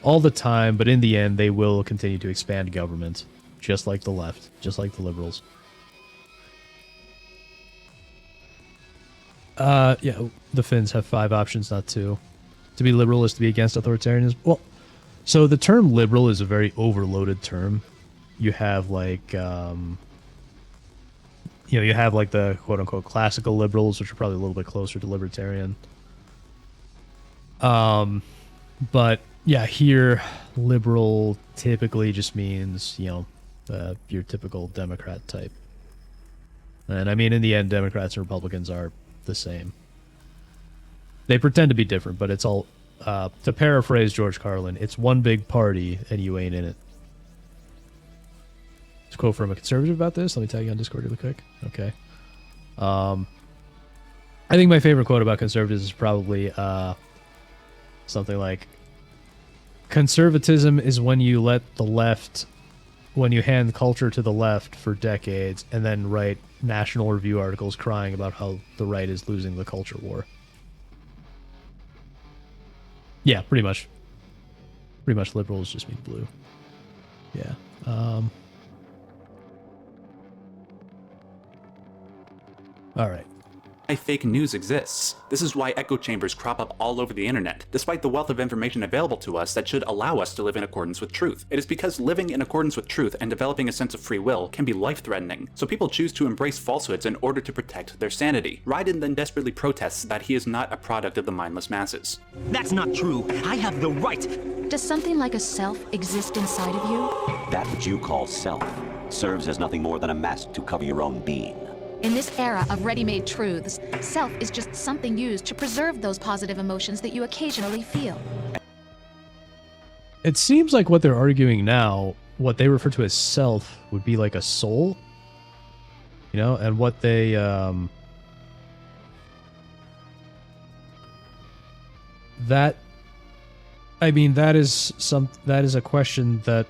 all the time, but in the end, they will continue to expand government, just like the left, just like the liberals. Yeah, the Finns have 5 options, not 2. To be liberal is to be against authoritarianism. Well, so the term liberal is a very overloaded term. You have you have the quote-unquote classical liberals, which are probably a little bit closer to libertarian. But yeah, here liberal typically just means your typical Democrat type. And I mean, in the end, Democrats and Republicans are the same. They pretend to be different, but it's all, to paraphrase George Carlin, it's one big party and you ain't in it. There's a quote from a conservative about this. Let me tag you on Discord really quick. Okay. I think my favorite quote about conservatives is probably something like, conservatism is when you hand culture to the left for decades and then write National Review articles crying about how the right is losing the culture war. Yeah, pretty much. Pretty much liberals just mean blue. Yeah. All right. fake news exists. This is why echo chambers crop up all over the internet, despite the wealth of information available to us that should allow us to live in accordance with truth. It is because living in accordance with truth and developing a sense of free will can be life-threatening, so people choose to embrace falsehoods in order to protect their sanity. Raiden then desperately protests that he is not a product of the mindless masses. That's not true. I have the right. Does something like a self exist inside of you? That which you call self serves as nothing more than a mask to cover your own being. In this era of ready-made truths, self is just something used to preserve those positive emotions that you occasionally feel. It seems like what they're arguing now, what they refer to as self, would be like a soul. You know, and what they, that is a question that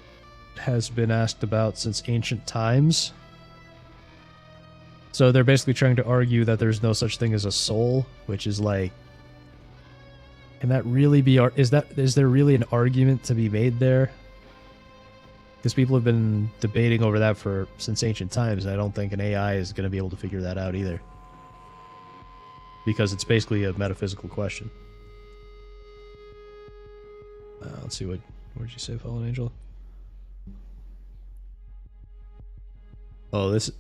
has been asked about since ancient times. So they're basically trying to argue that there's no such thing as a soul, which is like, can that really be, is there really an argument to be made there? Because people have been debating over that since ancient times, and I don't think an AI is going to be able to figure that out either. Because it's basically a metaphysical question. Let's see, what did you say, Fallen Angel? Oh, this...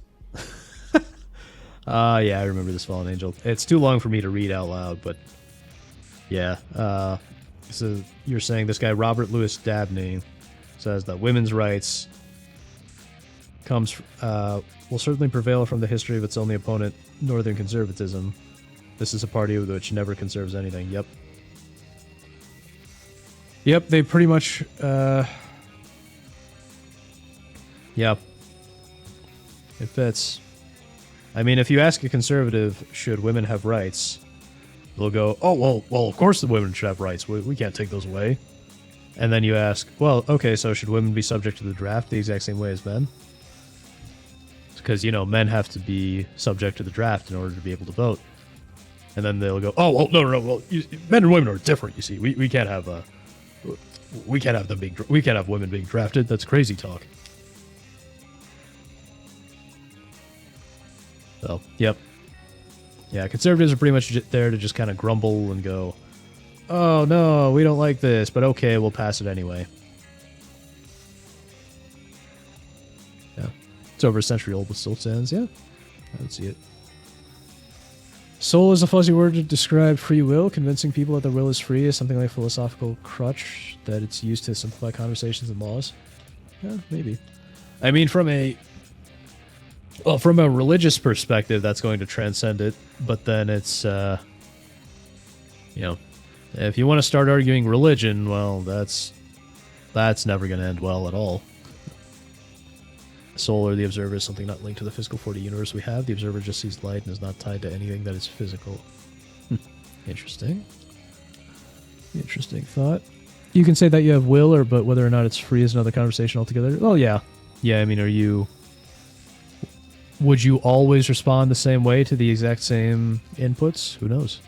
yeah, I remember this Fallen Angel. It's too long for me to read out loud, but yeah. So you're saying this guy, Robert Louis Dabney, says that women's rights will certainly prevail from the history of its only opponent, Northern conservatism. This is a party which never conserves anything. Yep. Yep, they pretty much, yep. It fits. I mean, if you ask a conservative, should women have rights, they'll go, oh, well, of course the women should have rights. We can't take those away. And then you ask, well, okay, so should women be subject to the draft the exact same way as men? Because, you know, men have to be subject to the draft in order to be able to vote. And then they'll go, oh, well, no, well, men and women are different, you see. We can't have women being drafted. That's crazy talk. So, yep. Yeah, conservatives are pretty much there to just kind of grumble and go, oh, no, we don't like this, but okay, we'll pass it anyway. Yeah. It's over a century old, but still stands. Yeah, I would see it. Soul is a fuzzy word to describe free will. Convincing people that their will is free is something like a philosophical crutch that it's used to simplify conversations and laws. Yeah, maybe. I mean, from a religious perspective, that's going to transcend it. But then it's, you know, if you want to start arguing religion, well, that's never going to end well at all. Soul or the observer is something not linked to the physical 4D universe we have. The observer just sees light and is not tied to anything that is physical. Interesting. Interesting thought. You can say that you have will, but whether or not it's free is another conversation altogether. Oh, yeah. Yeah, I mean, would you always respond the same way to the exact same inputs? Who knows?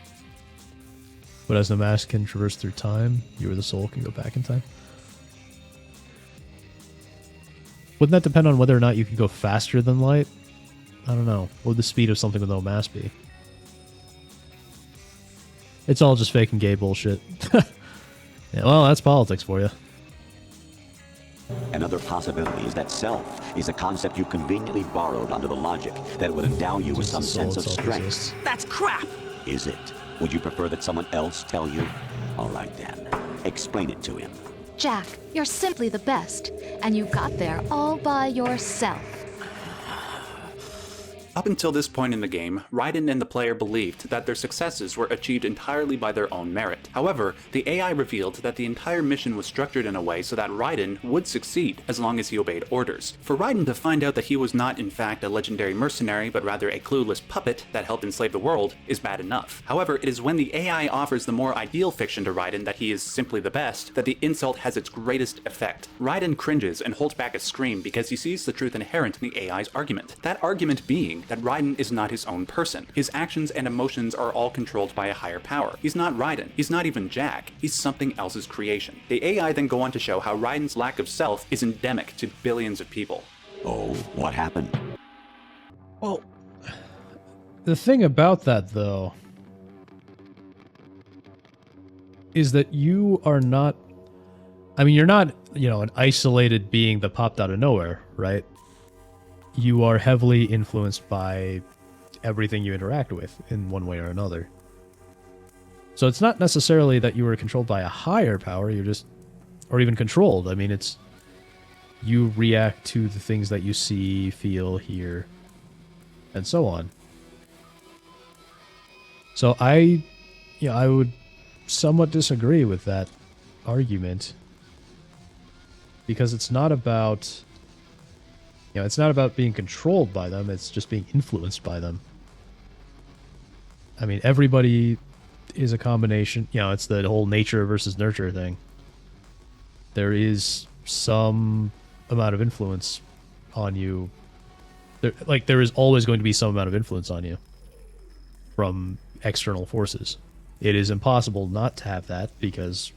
But as the mask can traverse through time, you or the soul can go back in time. Wouldn't that depend on whether or not you can go faster than light? I don't know. What would the speed of something with no mass be? It's all just fake and gay bullshit. Yeah, well, that's politics for you. Another possibility is that self is a concept you conveniently borrowed under the logic that it would endow you with some sense of strength. That's crap! Is it? Would you prefer that someone else tell you? All right then. Explain it to him. Jack, you're simply the best, and you got there all by yourself. Up until this point in the game, Raiden and the player believed that their successes were achieved entirely by their own merit. However, the AI revealed that the entire mission was structured in a way so that Raiden would succeed as long as he obeyed orders. For Raiden to find out that he was not in fact a legendary mercenary but rather a clueless puppet that helped enslave the world is bad enough. However, it is when the AI offers the more ideal fiction to Raiden that he is simply the best that the insult has its greatest effect. Raiden cringes and holds back a scream because he sees the truth inherent in the AI's argument. That argument being that Raiden is not his own person. His actions and emotions are all controlled by a higher power. He's not Raiden. He's not even Jack. He's something else's creation. The AI then go on to show how Raiden's lack of self is endemic to billions of people. Oh, what happened? Well, the thing about that, though, is that you are not... I mean, you're not, an isolated being that popped out of nowhere, right? You are heavily influenced by everything you interact with in one way or another. So it's not necessarily that you were controlled by a higher power, you're just... Or even controlled. I mean, it's... You react to the things that you see, feel, hear, and so on. So I would somewhat disagree with that argument. Because it's not about... it's not about being controlled by them, it's just being influenced by them. I mean, everybody is a combination... it's the whole nature versus nurture thing. There is some amount of influence on you. There is always going to be some amount of influence on you from external forces. It is impossible not to have that because,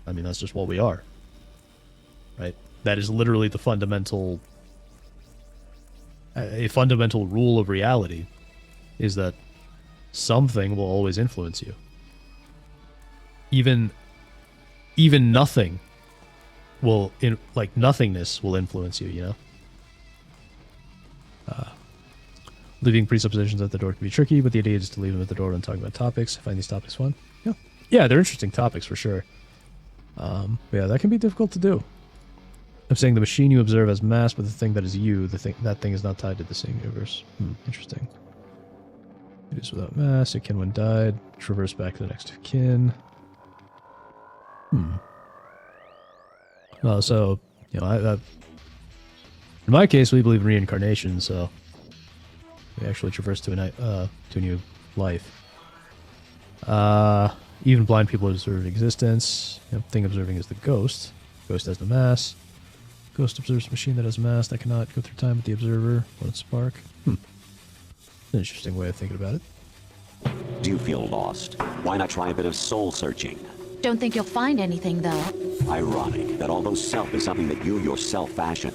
I mean, that's just what we are. Right? That is literally the fundamental... A fundamental rule of reality is that something will always influence you. Even nothing will, nothingness will influence you, Leaving presuppositions at the door can be tricky, but the idea is to leave them at the door when talking about topics. I find these topics fun. Yeah, they're interesting topics for sure. Yeah, that can be difficult to do. I'm saying the machine you observe as mass, but the thing that is you, that thing is not tied to the same universe. Interesting. It is without mass. Your kin when died. Traverse back to the next of kin. So, in my case, we believe in reincarnation, so we actually traverse to a new life. Even blind people observe existence. Thing observing is the ghost. Ghost has the mass. Ghost observes a machine that has mass that cannot go through time with the observer. What spark? An interesting way of thinking about it. Do you feel lost? Why not try a bit of soul searching? Don't think you'll find anything, though. Ironic that although self is something that you yourself fashion,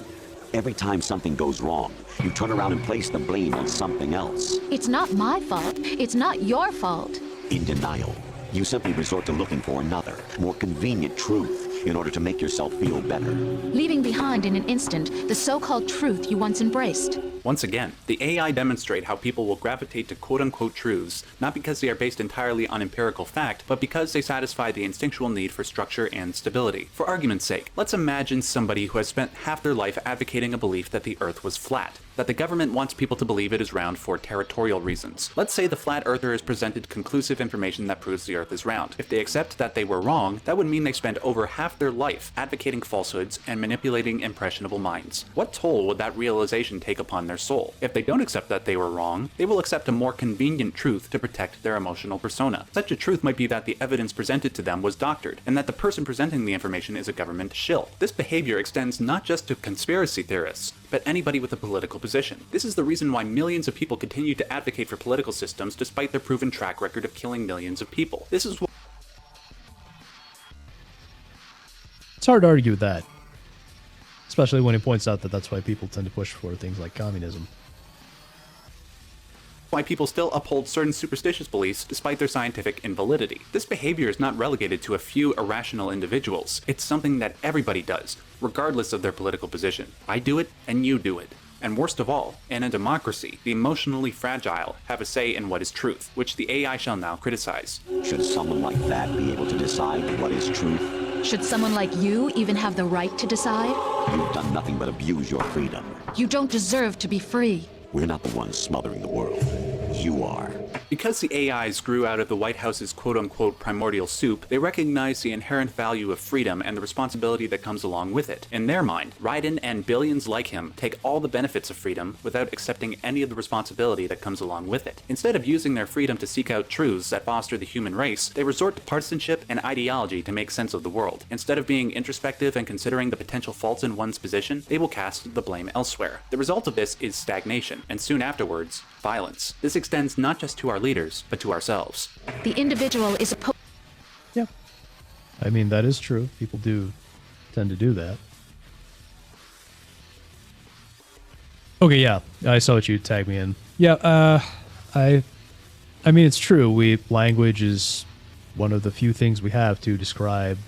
every time something goes wrong, you turn around and place the blame on something else. It's not my fault. It's not your fault. In denial, you simply resort to looking for another, more convenient truth in order to make yourself feel better. Leaving behind in an instant the so-called truth you once embraced. Once again, the AI demonstrate how people will gravitate to quote-unquote truths, not because they are based entirely on empirical fact, but because they satisfy the instinctual need for structure and stability. For argument's sake, let's imagine somebody who has spent half their life advocating a belief that the Earth was flat, that the government wants people to believe it is round for territorial reasons. Let's say the flat earther is presented conclusive information that proves the Earth is round. If they accept that they were wrong, that would mean they spent over half their life advocating falsehoods and manipulating impressionable minds. What toll would that realization take upon their soul? If they don't accept that they were wrong, they will accept a more convenient truth to protect their emotional persona. Such a truth might be that the evidence presented to them was doctored, and that the person presenting the information is a government shill. This behavior extends not just to conspiracy theorists, but anybody with a political position. This is the reason why millions of people continue to advocate for political systems despite their proven track record of killing millions of people. This is It's hard to argue with that. Especially when he points out that that's why people tend to push for things like communism. why people still uphold certain superstitious beliefs despite their scientific invalidity. This behavior is not relegated to a few irrational individuals. It's something that everybody does, regardless of their political position. I do it, and you do it. And worst of all, in a democracy, the emotionally fragile have a say in what is truth, which the AI shall now criticize. Should someone like that be able to decide what is truth? Should someone like you even have the right to decide? You've done nothing but abuse your freedom. You don't deserve to be free. We're not the ones smothering the world. You are. Because the AIs grew out of the White House's quote-unquote primordial soup, they recognize the inherent value of freedom and the responsibility that comes along with it. In their mind, Raiden and billions like him take all the benefits of freedom without accepting any of the responsibility that comes along with it. Instead of using their freedom to seek out truths that foster the human race, they resort to partisanship and ideology to make sense of the world. Instead of being introspective and considering the potential faults in one's position, they will cast the blame elsewhere. The result of this is stagnation, and soon afterwards, violence. This extends not just to our leaders, but to ourselves. The individual is opposed. Yeah. I mean, that is true. People do tend to do that. Okay, yeah. I saw what you tagged me in. Yeah, I mean, it's true. Language is one of the few things we have to describe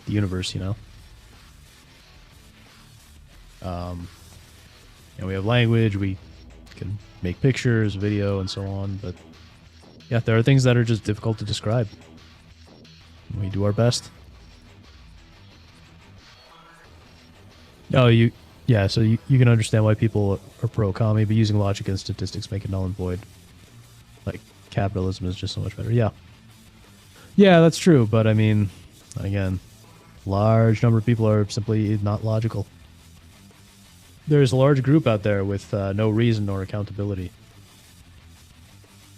the universe, you know? We have language, we can make pictures, video, and so on, but yeah, there are things that are just difficult to describe. We do our best. Oh, so you can understand why people are pro-commie, but using logic and statistics make it null and void. Like, capitalism is just so much better. Yeah. Yeah, that's true, but I mean, again, large number of people are simply not logical. There's a large group out there with no reason or accountability.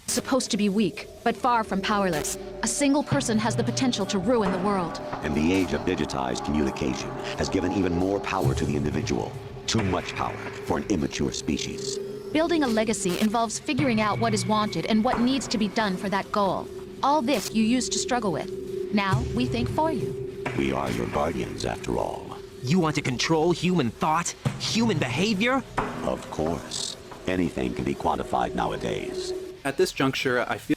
Supposed to be weak, but far from powerless. A single person has the potential to ruin the world. And the age of digitized communication has given even more power to the individual. Too much power for an immature species. Building a legacy involves figuring out what is wanted and what needs to be done for that goal. All this you used to struggle with. Now we think for you. We are your guardians, after all. You want to control human thought? Human behavior? Of course. Anything can be quantified nowadays. At this juncture, I feel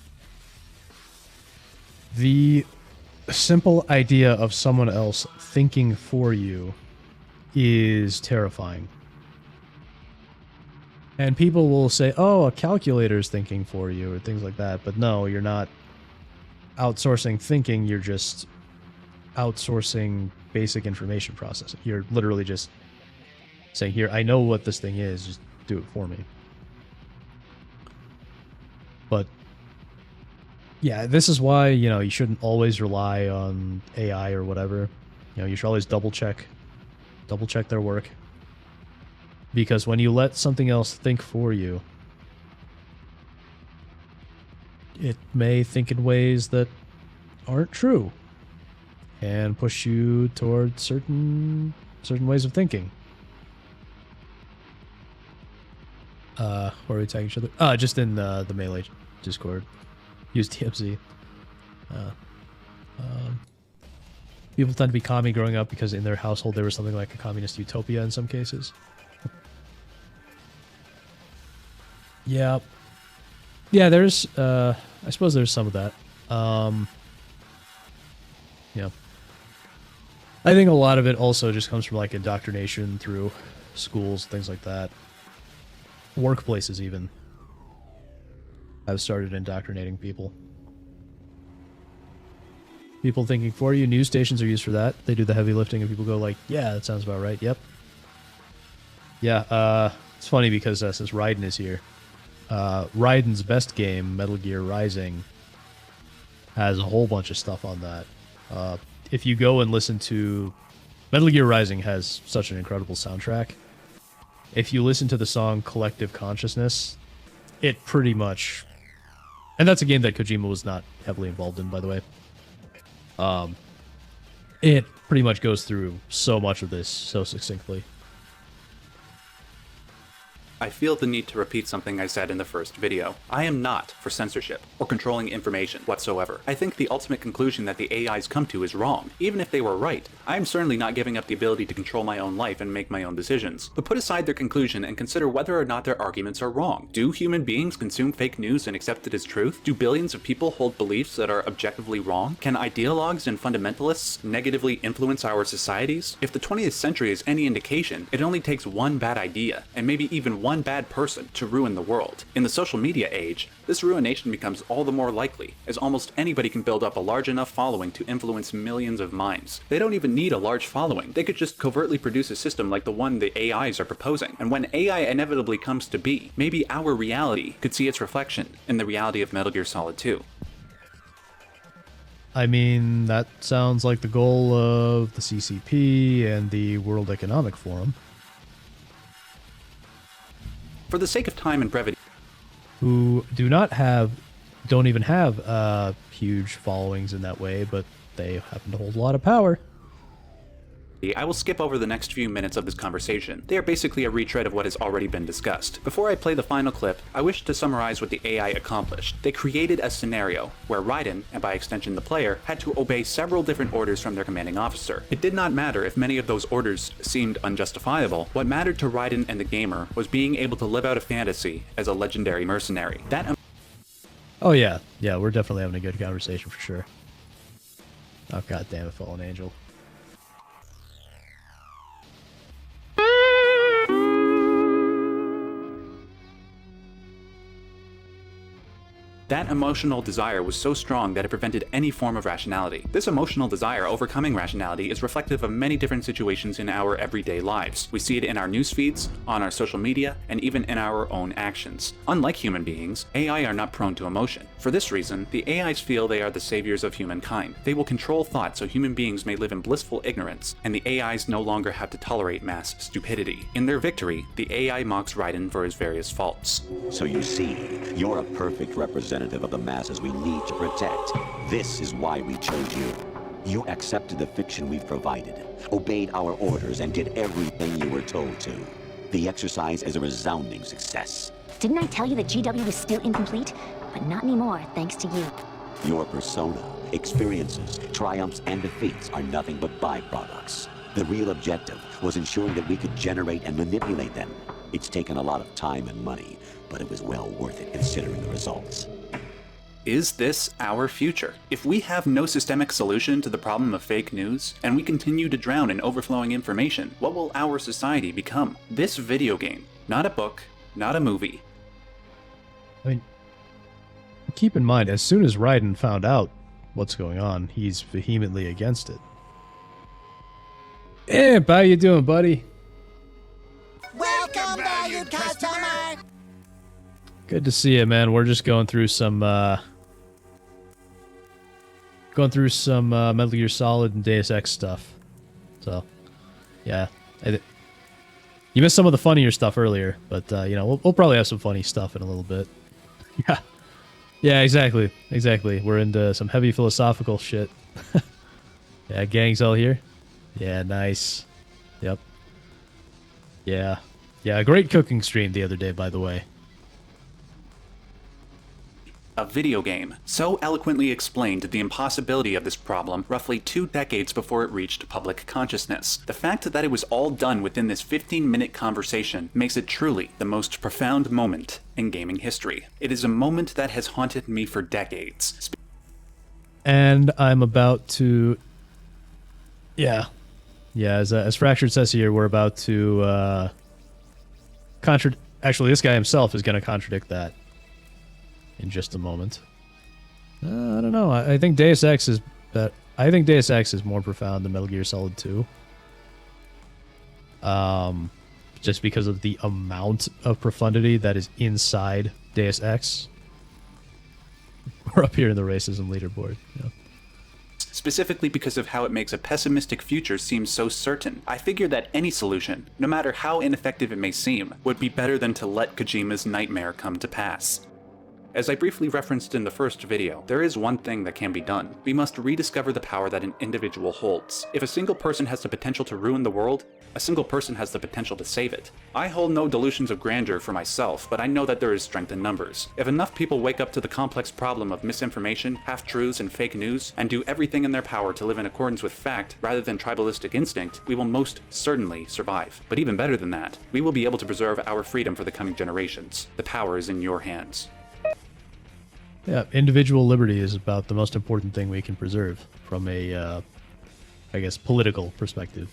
The simple idea of someone else thinking for you is terrifying. And people will say, oh, a calculator's thinking for you, or things like that. But no, you're not outsourcing thinking, you're just outsourcing basic information processing. You're literally just saying, here, I know what this thing is, just do it for me. But yeah, this is why, you shouldn't always rely on AI or whatever. You should always double check their work. Because when you let something else think for you, it may think in ways that aren't true and push you toward certain ways of thinking. Where are we attacking each other? Just in the Melee Discord. Use TMZ. People tend to be commie growing up because in their household there was something like a communist utopia in some cases. Yeah. Yeah, there's, I suppose there's some of that. Yeah. I think a lot of it also just comes from, like, indoctrination through schools, things like that. Workplaces, even, have started indoctrinating people. People thinking for you. News stations are used for that. They do the heavy lifting, and people go like, yeah, that sounds about right. Yep. Yeah, it's funny because since Raiden is here, Raiden's best game, Metal Gear Rising, has a whole bunch of stuff on that. If you go and listen to... Metal Gear Rising has such an incredible soundtrack. If you listen to the song Collective Consciousness, it pretty much... And that's a game that Kojima was not heavily involved in, by the way. It pretty much goes through so much of this so succinctly. I feel the need to repeat something I said in the first video. I am not for censorship or controlling information whatsoever. I think the ultimate conclusion that the AIs come to is wrong. Even if they were right, I am certainly not giving up the ability to control my own life and make my own decisions. But put aside their conclusion and consider whether or not their arguments are wrong. Do human beings consume fake news and accept it as truth? Do billions of people hold beliefs that are objectively wrong? Can ideologues and fundamentalists negatively influence our societies? If the 20th century is any indication, it only takes one bad idea, and maybe even one bad person, to ruin the world. In the social media age, this ruination becomes all the more likely, as almost anybody can build up a large enough following to influence millions of minds. They don't even need a large following. They could just covertly produce a system like the one the AIs are proposing. And when AI inevitably comes to be, maybe our reality could see its reflection in the reality of Metal Gear Solid 2. I mean, that sounds like the goal of the CCP and the World Economic Forum. For the sake of time and brevity, who don't even have huge followings in that way, but they happen to hold a lot of power. I will skip over the next few minutes of this conversation. They are basically a retread of what has already been discussed. Before I play the final clip, I wish to summarize what the AI accomplished. They created a scenario where Raiden, and by extension the player, had to obey several different orders from their commanding officer. It did not matter if many of those orders seemed unjustifiable. What mattered to Raiden and the gamer was being able to live out a fantasy as a legendary mercenary. That Oh yeah, yeah, we're definitely having a good conversation for sure. Oh god damn it, fallen angel. That emotional desire was so strong that it prevented any form of rationality. This emotional desire overcoming rationality is reflective of many different situations in our everyday lives. We see it in our news feeds, on our social media, and even in our own actions. Unlike human beings, AI are not prone to emotion. For this reason, the AIs feel they are the saviors of humankind. They will control thought so human beings may live in blissful ignorance, and the AIs no longer have to tolerate mass stupidity. In their victory, the AI mocks Raiden for his various faults. So you see, you're a perfect representative of the masses we need to protect. This is why we chose you. You accepted the fiction we've provided, obeyed our orders, and did everything you were told to. The exercise is a resounding success. Didn't I tell you that GW was still incomplete? But not anymore, thanks to you. Your persona, experiences, triumphs, and defeats are nothing but byproducts. The real objective was ensuring that we could generate and manipulate them. It's taken a lot of time and money, but it was well worth it considering the results. Is this our future? If we have no systemic solution to the problem of fake news, and we continue to drown in overflowing information, what will our society become? This video game, not a book, not a movie. I mean, keep in mind, as soon as Raiden found out what's going on, he's vehemently against it. Hey, how you doing, buddy? Welcome, valued customer! Good to see you, man. We're just going through some Metal Gear Solid and Deus Ex stuff. So, yeah. You missed some of the funnier stuff earlier, but, you know, we'll probably have some funny stuff in a little bit. Yeah. Yeah, exactly. Exactly. We're into some heavy philosophical shit. Yeah, gang's all here. Yeah, nice. Yep. Yeah. Yeah, great cooking stream the other day, by the way. A video game so eloquently explained the impossibility of this problem roughly 2 decades before it reached public consciousness. The fact that it was all done within this 15-minute conversation makes it truly the most profound moment in gaming history. It is a moment that has haunted me for decades. And I'm about to... Yeah. Yeah, as Fractured says here, we're about to... Actually, this guy himself is going to contradict that in just a moment. I don't know. I think Deus Ex is more profound than Metal Gear Solid 2. Just because of the amount of profundity that is inside Deus Ex. We're up here in the racism leaderboard. Yeah. Specifically because of how it makes a pessimistic future seem so certain. I figure that any solution, no matter how ineffective it may seem, would be better than to let Kojima's nightmare come to pass. As I briefly referenced in the first video, there is one thing that can be done. We must rediscover the power that an individual holds. If a single person has the potential to ruin the world, a single person has the potential to save it. I hold no delusions of grandeur for myself, but I know that there is strength in numbers. If enough people wake up to the complex problem of misinformation, half-truths, and fake news, and do everything in their power to live in accordance with fact rather than tribalistic instinct, we will most certainly survive. But even better than that, we will be able to preserve our freedom for the coming generations. The power is in your hands. Yeah, individual liberty is about the most important thing we can preserve from a, I guess, political perspective.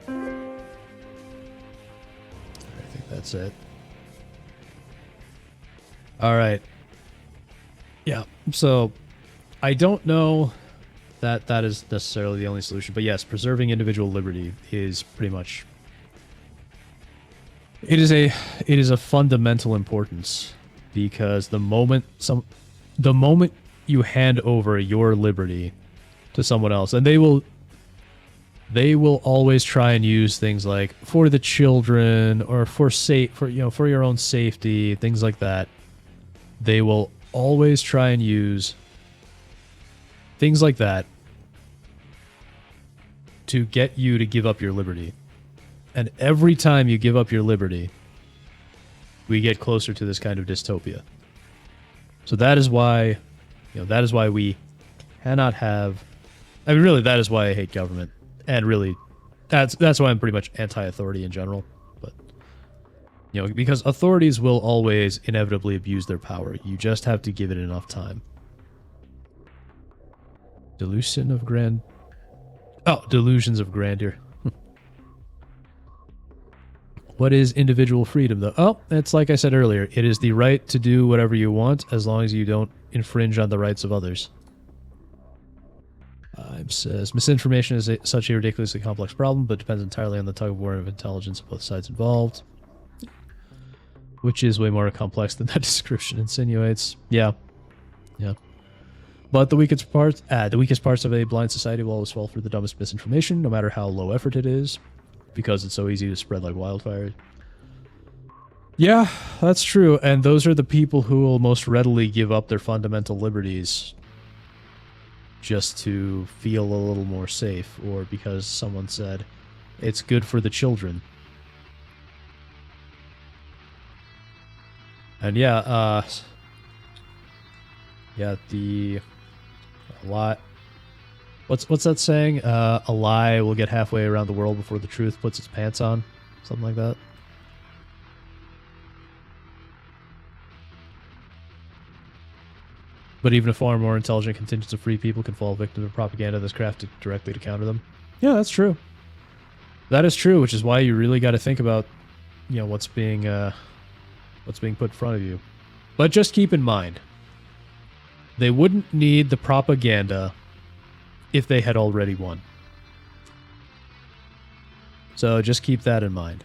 I think that's it. All right. Yeah, so I don't know that that is necessarily the only solution, but yes, preserving individual liberty is pretty much... It is a fundamental importance, because the moment you hand over your liberty to someone else, and they will always try and use things like for the children or for your own safety, things like that. They will always try and use things like that to get you to give up your liberty. And every time you give up your liberty, we get closer to this kind of dystopia. So that is why, we cannot have... I mean, really, that is why I hate government. And really, that's why I'm pretty much anti-authority in general. But You know, because authorities will always inevitably abuse their power. You just have to give it enough time. Delusions of grandeur. What is individual freedom, though? Oh, it's like I said earlier. It is the right to do whatever you want as long as you don't infringe on the rights of others. It says, misinformation is such a ridiculously complex problem, but depends entirely on the tug-of-war of intelligence of both sides involved. Which is way more complex than that description insinuates. Yeah. Yeah. But the weakest parts of a blind society will always fall for the dumbest misinformation, no matter how low effort it is, because it's so easy to spread like wildfire. Yeah, that's true, and those are the people who will most readily give up their fundamental liberties just to feel a little more safe, or because someone said it's good for the children. And yeah, a lot. What's that saying? A lie will get halfway around the world before the truth puts its pants on. Something like that. But even a far more intelligent contingent of free people can fall victim to propaganda that's crafted directly to counter them. Yeah, that's true. That is true, which is why you really got to think about, you know, what's being put in front of you. But just keep in mind, they wouldn't need the propaganda if they had already won. So just keep that in mind.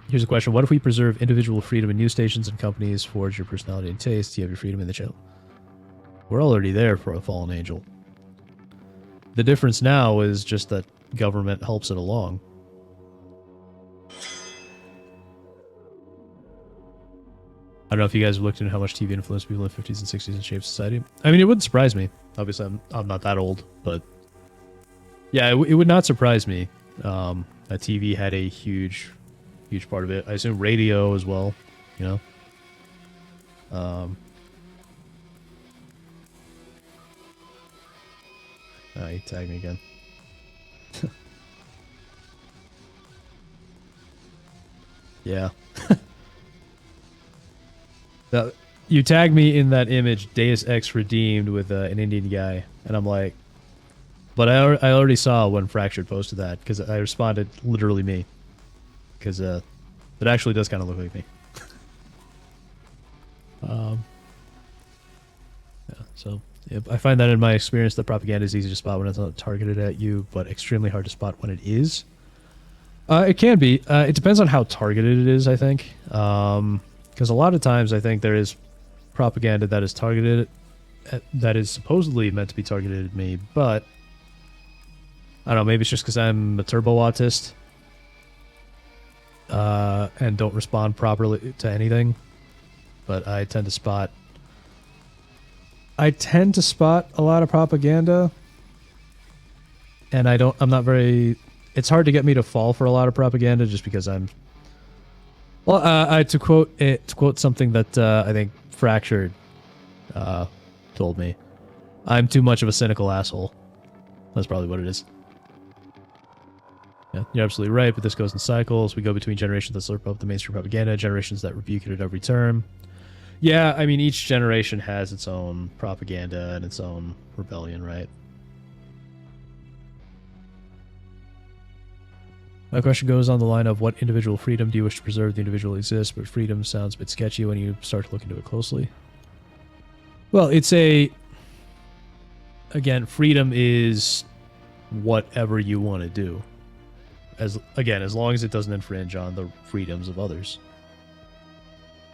Here's a question. What if we preserve individual freedom in news stations and companies, forge your personality and taste? You have your freedom in the channel. We're already there for a fallen angel. The difference now is just that government helps it along. I don't know if you guys have looked into how much TV influenced people in the 50s and 60s and shaped society. I mean, it wouldn't surprise me. Obviously, I'm not that old, but yeah, it would not surprise me that TV had a huge part of it. I assume radio as well, you know. He tagged me again. Yeah. You tagged me in that image, Deus Ex Redeemed, with an Indian guy, and I'm like, but I already saw when Fractured posted that, because I responded, literally me, because it actually does kind of look like me. Yeah, so I find that in my experience that propaganda is easy to spot when it's not targeted at you, but extremely hard to spot when it is. It can be. It depends on how targeted it is, I think. Because a lot of times I think there is propaganda that is targeted, that is supposedly meant to be targeted at me, but I don't know, maybe it's just because I'm a turbo autist and don't respond properly to anything. But I tend to spot a lot of propaganda, and I'm not very, it's hard to get me to fall for a lot of propaganda just because I'm, well, to quote something that I think Fractured told me, I'm too much of a cynical asshole. That's probably what it is. Yeah, you're absolutely right, but this goes in cycles. We go between generations that slurp up the mainstream propaganda, generations that rebuke it at every turn. Yeah, I mean, each generation has its own propaganda and its own rebellion, right? My question goes on the line of, what individual freedom do you wish to preserve? The individual exists, but freedom sounds a bit sketchy when you start to look into it closely. Well, again, freedom is whatever you want to do. As long as it doesn't infringe on the freedoms of others.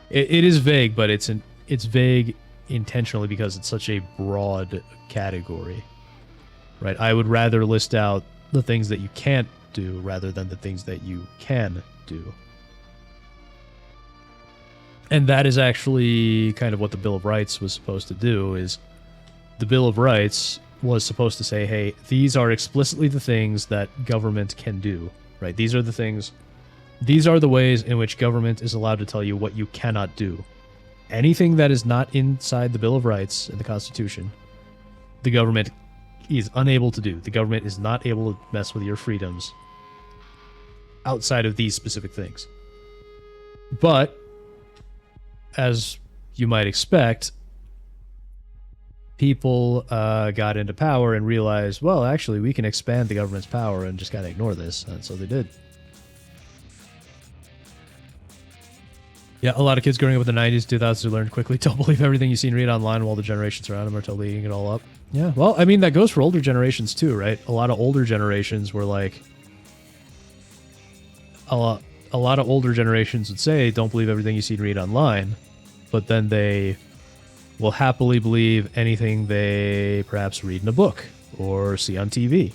It is vague, but it's vague intentionally because it's such a broad category, right? I would rather list out the things that you can't do rather than the things that you can do. And that is actually kind of what the Bill of Rights was supposed to do. Is the Bill of Rights was supposed to say, hey, these are explicitly the things that government can do, right? These are the ways in which government is allowed to tell you what you cannot do. Anything that is not inside the Bill of Rights and the Constitution, the government is unable to do. The government is not able to mess with your freedoms outside of these specific things. But, as you might expect, people got into power and realized, well, actually, we can expand the government's power and just gotta ignore this. And so they did. Yeah, a lot of kids growing up in the 90s, 2000s who learned quickly don't believe everything you see and read online while the generations around them are totally eating it all up. Yeah, well, I mean, that goes for older generations too, right? A lot of older generations were like... A lot of older generations would say, don't believe everything you see and read online, but then they will happily believe anything they perhaps read in a book or see on TV.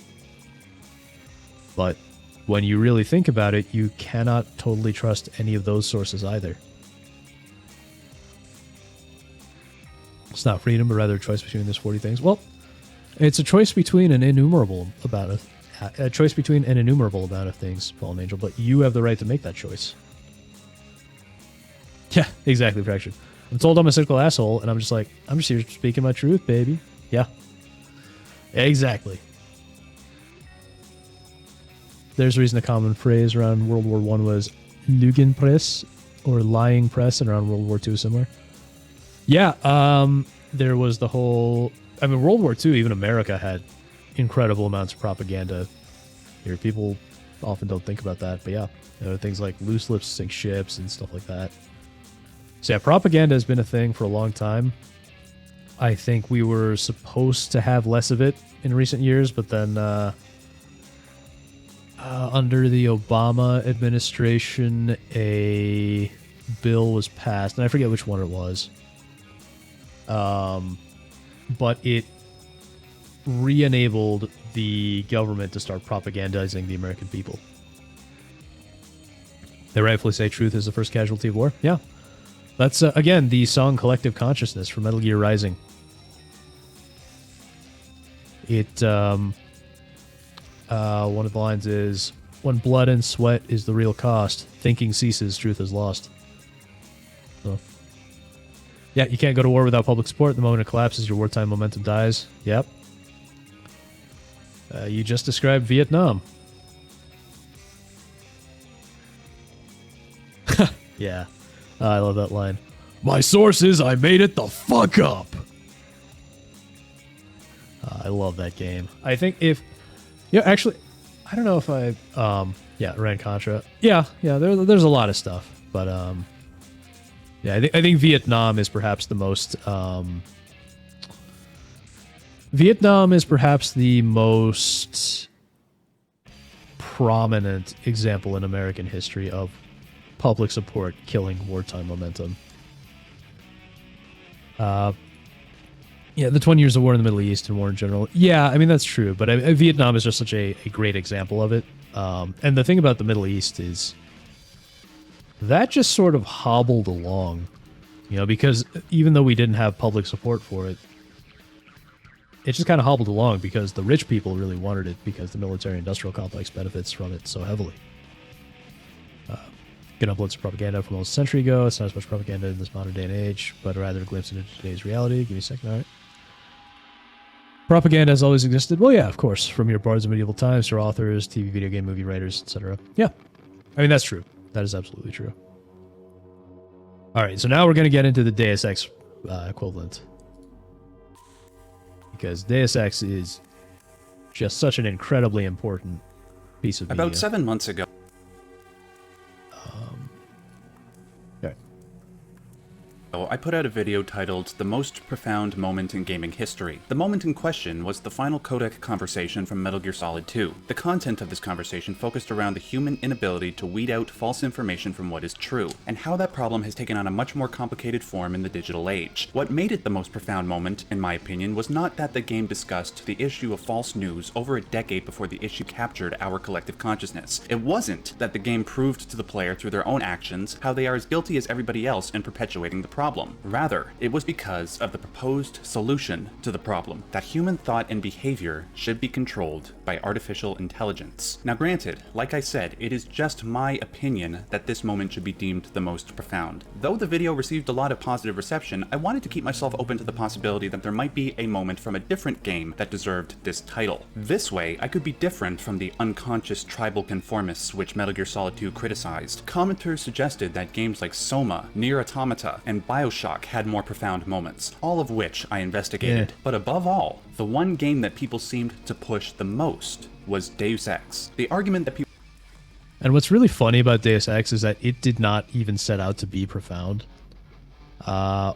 But when you really think about it, you cannot totally trust any of those sources either. It's not freedom, but rather a choice between these 40 things. Well, it's a choice between an innumerable amount of things, Fallen Angel, but you have the right to make that choice. Yeah, exactly, Fraction. I'm told I'm a cynical asshole, and I'm just like, I'm just here speaking my truth, baby. Yeah. Exactly. There's a reason a common phrase around World War I was Lügenpresse, or lying press, and around World War II similar. Yeah, there was the whole... I mean, World War II, even America had incredible amounts of propaganda. Here, people often don't think about that, but yeah. Things like loose lips sink ships and stuff like that. So yeah, propaganda has been a thing for a long time. I think we were supposed to have less of it in recent years, but then under the Obama administration, a bill was passed, and I forget which one it was. But it re-enabled the government to start propagandizing the American people. They rightfully say truth is the first casualty of war. Yeah. That's, again, the song Collective Consciousness from Metal Gear Rising. It, one of the lines is, when blood and sweat is the real cost, thinking ceases, truth is lost. So, yeah, you can't go to war without public support. The moment it collapses, your wartime momentum dies. Yep. You just described Vietnam. Yeah. I love that line. My source is I made it the fuck up. I love that game. I think if... Yeah, actually, I don't know if I... yeah, Iran Contra. Yeah, there's a lot of stuff. But, yeah, I think Vietnam is perhaps the most... Vietnam is perhaps the most prominent example in American history of public support killing wartime momentum. Yeah, the 20 years of war in the Middle East and war in general. Yeah, I mean, that's true. But Vietnam is just such a great example of it. And the thing about the Middle East is that just sort of hobbled along, because even though we didn't have public support for it, it just kind of hobbled along because the rich people really wanted it because the military-industrial complex benefits from it so heavily. Good uploads of propaganda from almost a century ago. It's not as much propaganda in this modern day and age, but rather a glimpse into today's reality. Give me a second, all right. Propaganda has always existed. Well, yeah, of course. From your bards of medieval times to authors, TV, video game, movie writers, etc. Yeah. I mean, that's true. That is absolutely true. All right, so now we're going to get into the Deus Ex equivalent. Because Deus Ex is just such an incredibly important piece of media. About 7 months ago. I put out a video titled The Most Profound Moment in Gaming History. The moment in question was the final codec conversation from Metal Gear Solid 2. The content of this conversation focused around the human inability to weed out false information from what is true, and how that problem has taken on a much more complicated form in the digital age. What made it the most profound moment, in my opinion, was not that the game discussed the issue of false news over a decade before the issue captured our collective consciousness. It wasn't that the game proved to the player through their own actions how they are as guilty as everybody else in perpetuating the problem. problem. Rather, it was because of the proposed solution to the problem, that human thought and behavior should be controlled by artificial intelligence. Now granted, like I said, it is just my opinion that this moment should be deemed the most profound. Though the video received a lot of positive reception, I wanted to keep myself open to the possibility that there might be a moment from a different game that deserved this title. This way, I could be different from the unconscious tribal conformists which Metal Gear Solid 2 criticized. Commenters suggested that games like Soma, Nier Automata, and Bioshock had more profound moments, all of which I investigated. Yeah. But above all, the one game that people seemed to push the most was Deus Ex. The argument that people... And what's really funny about Deus Ex is that it did not even set out to be profound. So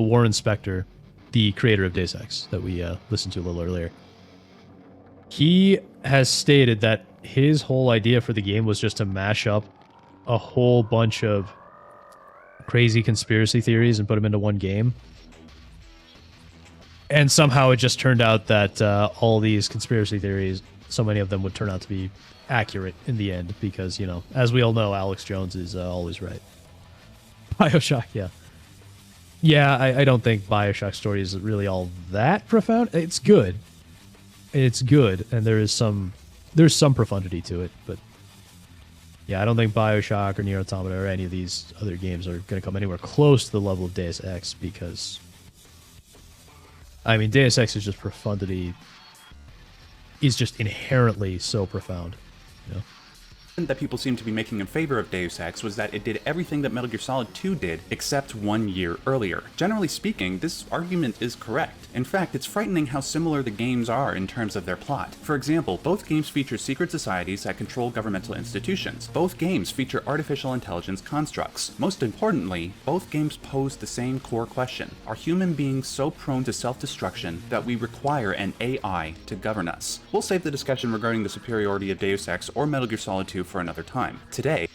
Warren Spector, the creator of Deus Ex that we listened to a little earlier, he has stated that his whole idea for the game was just to mash up a whole bunch of crazy conspiracy theories and put them into one game. And somehow it just turned out that all these conspiracy theories, so many of them would turn out to be accurate in the end because, you know, as we all know, Alex Jones is always right. Bioshock, yeah. Yeah, I don't think Bioshock's story is really all that profound. It's good. It's good, and there's some profundity to it, but yeah, I don't think Bioshock or Nier Automata or any of these other games are going to come anywhere close to the level of Deus Ex because, I mean, Deus Ex is just profundity, is just inherently so profound, you know? that people seem to be making in favor of Deus Ex was that it did everything that Metal Gear Solid 2 did, except 1 year earlier. Generally speaking, this argument is correct. In fact, it's frightening how similar the games are in terms of their plot. For example, both games feature secret societies that control governmental institutions. Both games feature artificial intelligence constructs. Most importantly, both games pose the same core question. Are human beings so prone to self-destruction that we require an AI to govern us? We'll save the discussion regarding the superiority of Deus Ex or Metal Gear Solid 2 for another time. Today,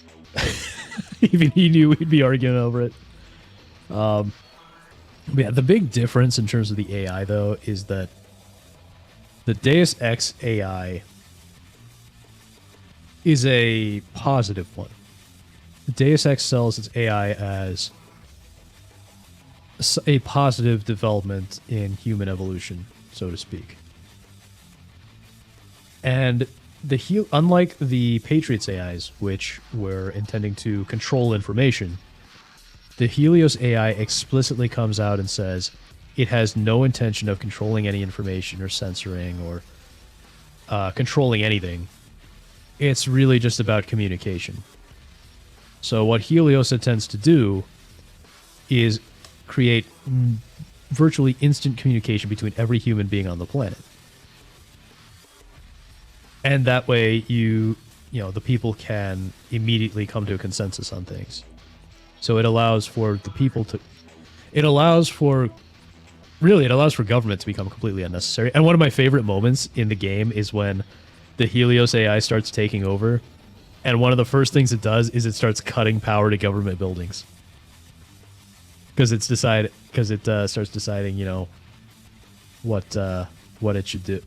even he knew we'd be arguing over it. Yeah, the big difference in terms of the AI, though, is that the Deus Ex AI is a positive one. Deus Ex sells its AI as a positive development in human evolution, so to speak. And unlike the Patriots AIs, which were intending to control information, the Helios AI explicitly comes out and says it has no intention of controlling any information or censoring or controlling anything. It's really just about communication. So what Helios intends to do is create virtually instant communication between every human being on the planet. And that way the people can immediately come to a consensus on things. So it allows for the people to, it allows for government to become completely unnecessary. And one of my favorite moments in the game is when the Helios AI starts taking over, and one of the first things it does is it starts cutting power to government buildings. Because it starts deciding, what it should do,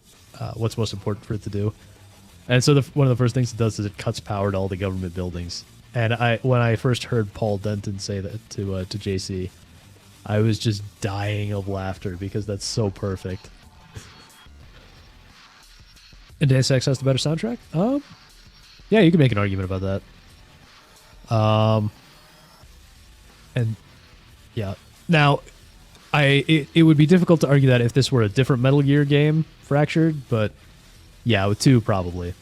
what's most important for it to do. And so one of the first things it does is it cuts power to all the government buildings. And when I first heard Paul Denton say that to JC, I was just dying of laughter because that's so perfect. And Deus Ex has the better soundtrack? Yeah, you can make an argument about that. And yeah, now it would be difficult to argue that if this were a different Metal Gear game, Fractured, but yeah, with 2 probably.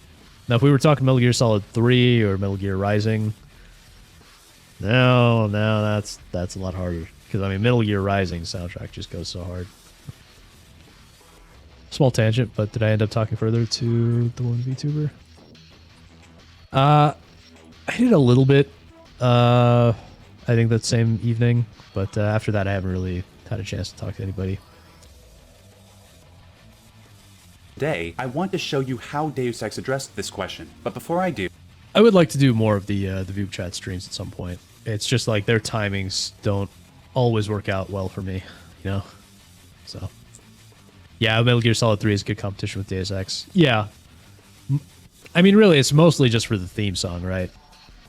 Now, if we were talking Metal Gear Solid 3 or Metal Gear Rising, no, that's a lot harder. Because, I mean, Metal Gear Rising soundtrack just goes so hard. Small tangent, but did I end up talking further to the one VTuber? I did a little bit, I think that same evening, but after that I haven't really had a chance to talk to anybody. Today, I want to show you how Deus Ex addressed this question, but before I do... I would like to do more of the Vube chat streams at some point. It's just like their timings don't always work out well for me, So, yeah, Metal Gear Solid 3 is a good competition with Deus Ex. Yeah. I mean, really, it's mostly just for the theme song, right?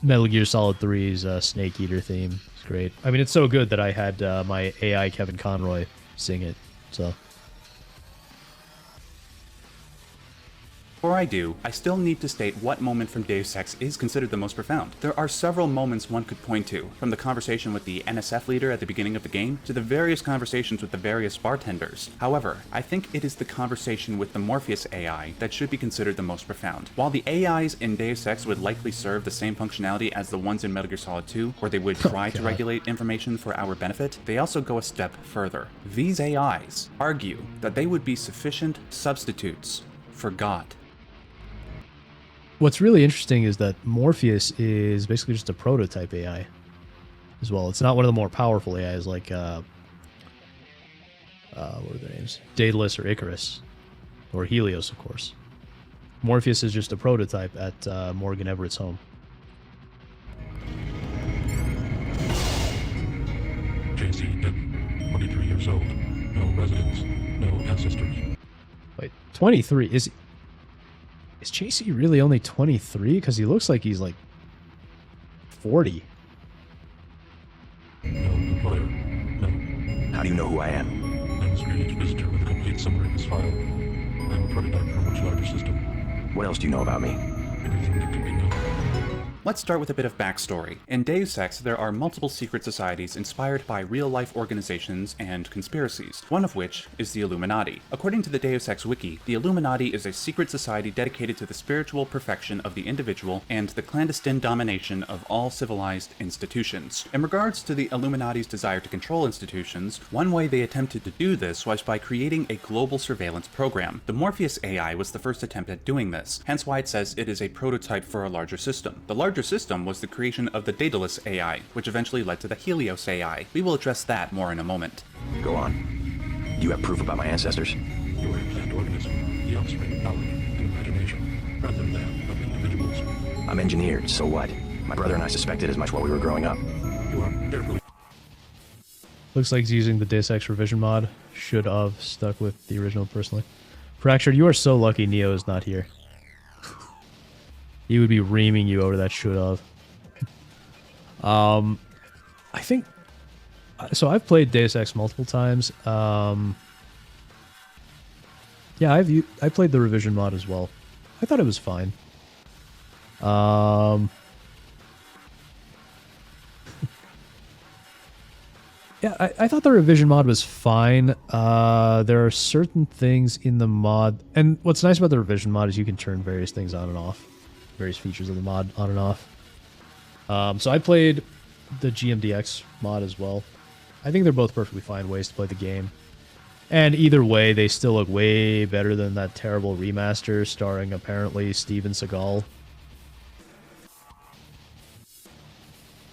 Metal Gear Solid 3's Snake Eater theme. It's great. I mean, it's so good that I had my AI Kevin Conroy sing it. So. Before I do, I still need to state what moment from Deus Ex is considered the most profound. There are several moments one could point to, from the conversation with the NSF leader at the beginning of the game, to the various conversations with the various bartenders. However, I think it is the conversation with the Morpheus AI that should be considered the most profound. While the AIs in Deus Ex would likely serve the same functionality as the ones in Metal Gear Solid 2, where they would try to regulate information for our benefit, they also go a step further. These AIs argue that they would be sufficient substitutes for God. What's really interesting is that Morpheus is basically just a prototype AI as well. It's not one of the more powerful AIs like, what are their names? Daedalus or Icarus. Or Helios, of course. Morpheus is just a prototype at Morgan Everett's home. J.C. Denton, 23 years old. No residence, no ancestors. Wait, 23? Is JC really only 23? Because he looks like he's like 40. No employer. No. How do you know who I am? I'm a strange visitor with a complete summary of his file. I'm a prototype for a much larger system. What else do you know about me? Everything that can be known. Let's start with a bit of backstory. In Deus Ex, there are multiple secret societies inspired by real-life organizations and conspiracies, one of which is the Illuminati. According to the Deus Ex wiki, the Illuminati is a secret society dedicated to the spiritual perfection of the individual and the clandestine domination of all civilized institutions. In regards to the Illuminati's desire to control institutions, one way they attempted to do this was by creating a global surveillance program. The Morpheus AI was the first attempt at doing this, hence why it says it is a prototype for a larger system. The larger system was the creation of the Daedalus AI, which eventually led to the Helios AI. We will address that more in a moment. Go on. Do you have proof about my ancestors? You are a plant organism, the offspring of knowledge and imagination, rather than of individuals. I'm engineered, so what? My brother and I suspected as much while we were growing up. You are carefully... Looks like he's using the Deus Ex revision mod. Should have stuck with the original personally. Fractured, you are so lucky Neo is not here. He would be reaming you over that should have. I think... So I've played Deus Ex multiple times. Yeah, I played the revision mod as well. I thought it was fine. Yeah, I thought the revision mod was fine. There are certain things in the mod... And what's nice about the revision mod is you can turn various things on and off. Various features of the mod on and off. So I played the GMDX mod as well. I think they're both perfectly fine ways to play the game. And either way, they still look way better than that terrible remaster starring apparently Steven Seagal.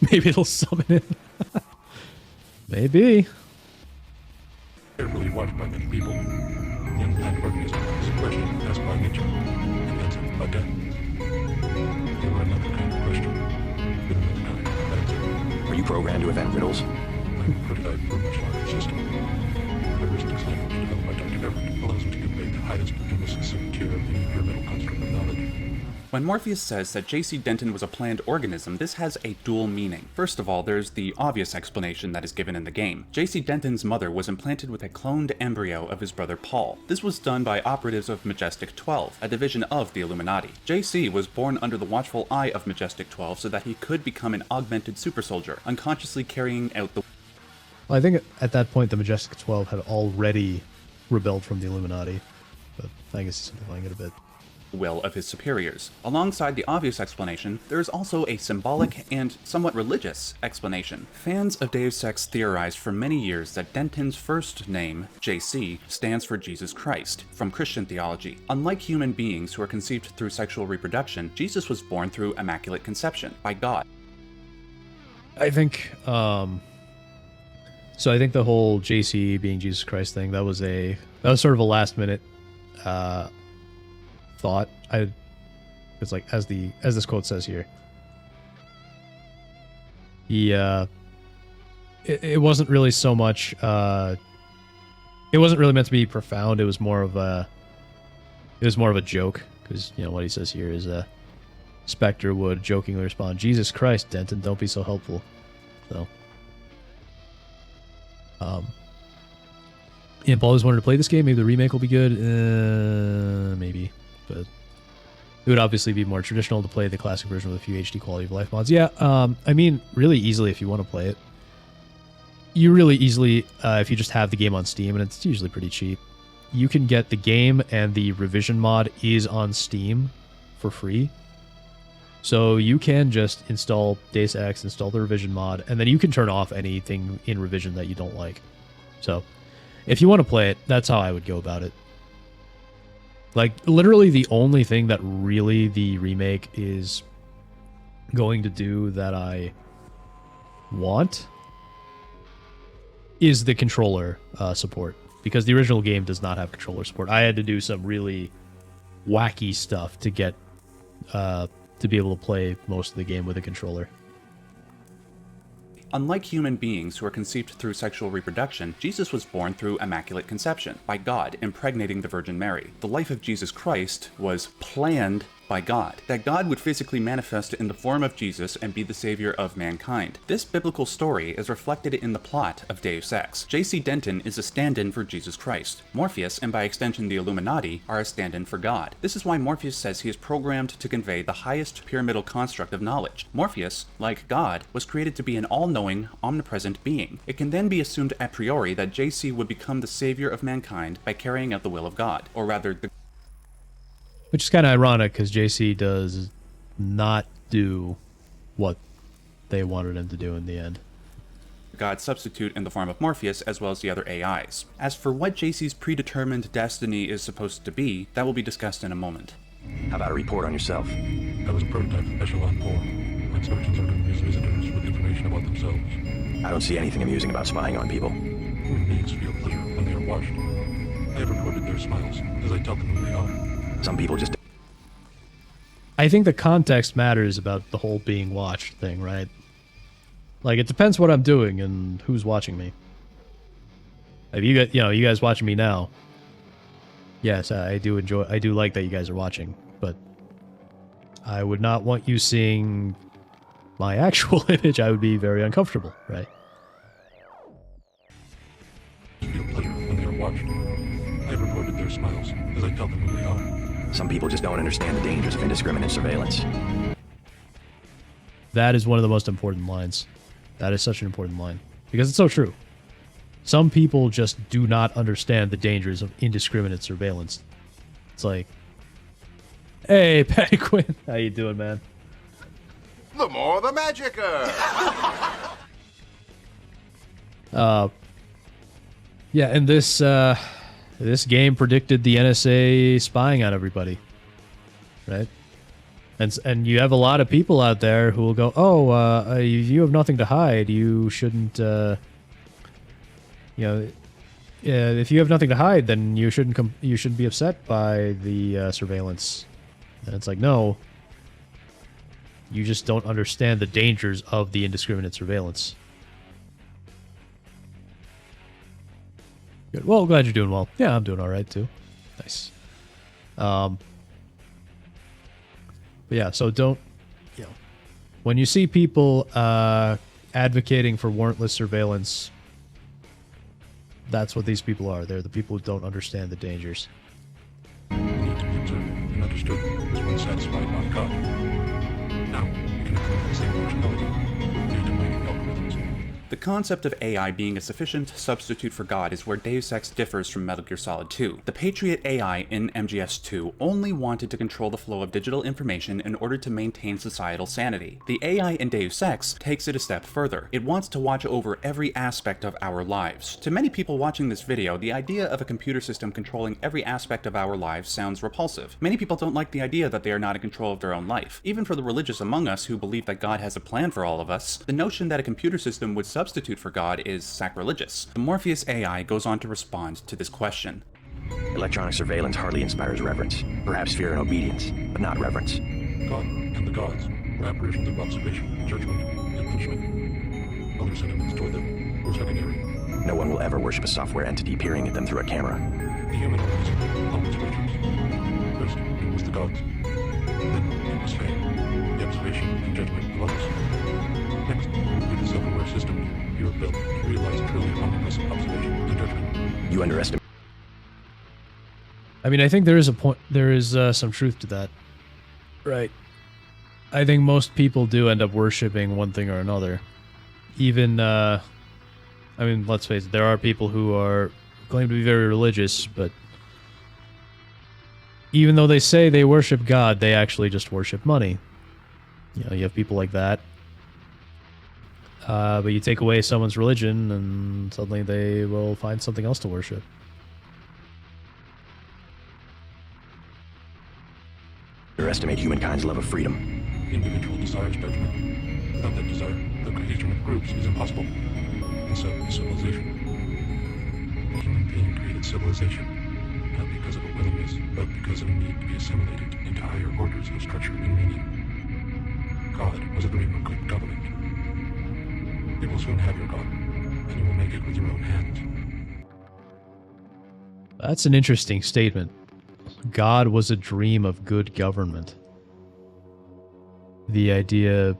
Maybe it'll summon him. Maybe. Carefully watched by many people. The unplanned organism is a question asked by nature and answered by death. You are another kind of question. With another kind of answer. Are you programmed to invent riddles? I'm a prototype for a much larger system. The heuristics language developed by Dr. Everett allows me to convey the highest and most secure of any pyramidal construct of knowledge. When Morpheus says that J.C. Denton was a planned organism, this has a dual meaning. First of all, there's the obvious explanation that is given in the game. J.C. Denton's mother was implanted with a cloned embryo of his brother Paul. This was done by operatives of Majestic 12, a division of the Illuminati. J.C. was born under the watchful eye of Majestic 12 so that he could become an augmented super soldier, unconsciously carrying out the... Well, I think at that point the Majestic 12 had already rebelled from the Illuminati, but I guess he's simplifying it a bit. Will of his superiors. Alongside the obvious explanation, there is also a symbolic and somewhat religious explanation. Fans of Deus Ex theorized for many years that Denton's first name, JC, stands for Jesus Christ, from Christian theology. Unlike human beings who are conceived through sexual reproduction, Jesus was born through immaculate conception, by God. I think, so I think the whole JC being Jesus Christ thing, that was sort of a last minute, thought. It's like as this quote says here, it wasn't really so much it wasn't really meant to be profound. It was more of a joke, because you know what he says here is Spectre would jokingly respond, "Jesus Christ, Denton, don't be so helpful." So, yeah, I've always wanted to play this game. Maybe the remake will be good. Maybe, but it would obviously be more traditional to play the classic version with a few HD quality of life mods. Yeah, I mean, really easily if you want to play it. You really easily, if you just have the game on Steam, and it's usually pretty cheap, you can get the game, and the revision mod is on Steam for free. So you can just install Deus Ex, install the revision mod, and then you can turn off anything in revision that you don't like. So if you want to play it, that's how I would go about it. Like, literally the only thing that really the remake is going to do that I want is the controller support. Because the original game does not have controller support. I had to do some really wacky stuff to get to be able to play most of the game with a controller. Unlike human beings who are conceived through sexual reproduction, Jesus was born through immaculate conception, by God impregnating the Virgin Mary. The life of Jesus Christ was planned by God, that God would physically manifest in the form of Jesus and be the savior of mankind. This biblical story is reflected in the plot of Deus Ex. J.C. Denton is a stand-in for Jesus Christ. Morpheus, and by extension the Illuminati, are a stand-in for God. This is why Morpheus says he is programmed to convey the highest pyramidal construct of knowledge. Morpheus, like God, was created to be an all-knowing, omnipresent being. It can then be assumed a priori that J.C. would become the savior of mankind by carrying out the will of God, or rather the Which is kind of ironic, because JC does not do what they wanted him to do in the end. God substitute in the form of Morpheus, as well as the other AIs. As for what JC's predetermined destiny is supposed to be, that will be discussed in a moment. How about a report on yourself? I was a prototype of Echelon 4. My instructions are to amuse visitors with information about themselves. I don't see anything amusing about spying on people. Human beings feel pleasure when they are watched. I have recorded their smiles as I tell them who they are. Some people just... I think the context matters about the whole being watched thing, right? Like, it depends what I'm doing and who's watching me. If you guys watching me now, yes, I do like that you guys are watching, but I would not want you seeing my actual image. I would be very uncomfortable, right? Feel pleasure when they are watched. I have recorded their smiles as I tell them who they are. Some people just don't understand the dangers of indiscriminate surveillance. That is one of the most important lines. That is such an important line. Because it's so true. Some people just do not understand the dangers of indiscriminate surveillance. It's like, hey, Patty Quinn, how you doing, man? The more the magicer. Yeah, and this game predicted the NSA spying on everybody, right? And you have a lot of people out there who will go, "Oh, you have nothing to hide. You shouldn't, if you have nothing to hide, then you shouldn't be upset by the surveillance." And it's like, no, you just don't understand the dangers of the indiscriminate surveillance. Good. Well, glad you're doing well. Yeah, I'm doing all right too. Nice. But yeah, so don't, when you see people advocating for warrantless surveillance, that's what these people are. They're the people who don't understand the dangers. You need to be observed and understood as one satisfied on God. Now, you can implement the same functionality used in mining algorithms. The concept of AI being a sufficient substitute for God is where Deus Ex differs from Metal Gear Solid 2. The Patriot AI in MGS2 only wanted to control the flow of digital information in order to maintain societal sanity. The AI in Deus Ex takes it a step further. It wants to watch over every aspect of our lives. To many people watching this video, the idea of a computer system controlling every aspect of our lives sounds repulsive. Many people don't like the idea that they are not in control of their own life. Even for the religious among us who believe that God has a plan for all of us, the notion that a computer system would substitute for God is sacrilegious. The Morpheus AI goes on to respond to this question. Electronic surveillance hardly inspires reverence. Perhaps fear and obedience, but not reverence. God and the gods were apparitions of observation, judgment, and punishment. Other sentiments toward them were secondary. No one will ever worship a software entity peering at them through a camera. The human organism, always creatures. First, it was the gods. Then it was fame, the observation and judgment of others. Next, with the self-aware system you have built, you realize truly omnipresent observation and judgment. You underestimate. I mean, I think there is a point. There is some truth to that, right? I think most people do end up worshiping one thing or another. Even, I mean, let's face it, there are people who claim to be very religious, but even though they say they worship God, they actually just worship money. You know, you have people like that. But you take away someone's religion, and suddenly they will find something else to worship. Underestimate humankind's love of freedom. Individual desires judgment. Without that desire, the creation of groups is impossible. And so is civilization. The human being created civilization, not because of a willingness, but because of a need to be assimilated into higher orders of structure and meaning. God was a dream of good government. You will soon have your God, and you will make it with your own hands. That's an interesting statement. God was a dream of good government. The idea,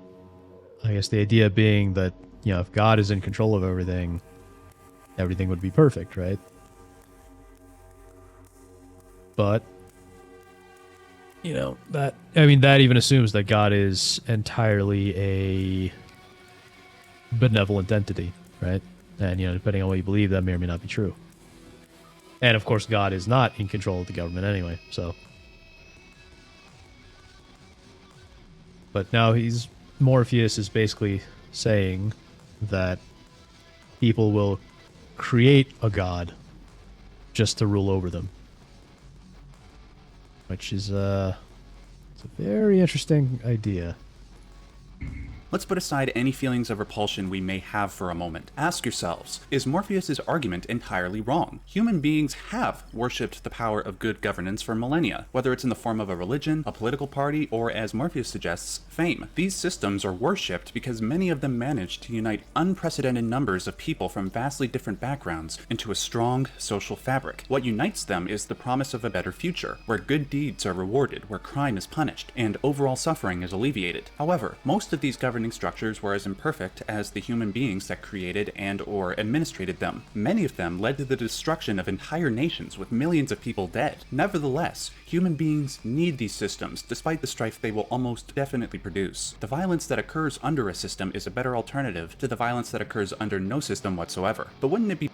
I guess the idea being that, you know, if God is in control of everything, everything would be perfect, right? But, you know, that even assumes that God is entirely a benevolent entity, right? And, you know, depending on what you believe, that may or may not be true. And, of course, God is not in control of the government anyway, so. But now Morpheus is basically saying that people will create a god just to rule over them. Which is, it's a very interesting idea. Let's put aside any feelings of repulsion we may have for a moment. Ask yourselves, is Morpheus's argument entirely wrong? Human beings have worshipped the power of good governance for millennia, whether it's in the form of a religion, a political party, or, as Morpheus suggests, fame. These systems are worshipped because many of them manage to unite unprecedented numbers of people from vastly different backgrounds into a strong social fabric. What unites them is the promise of a better future, where good deeds are rewarded, where crime is punished, and overall suffering is alleviated. However, most of these governing structures were as imperfect as the human beings that created and or administrated them. Many of them led to the destruction of entire nations with millions of people dead. Nevertheless, human beings need these systems despite the strife they will almost definitely produce. The violence that occurs under a system is a better alternative to the violence that occurs under no system whatsoever. But wouldn't it be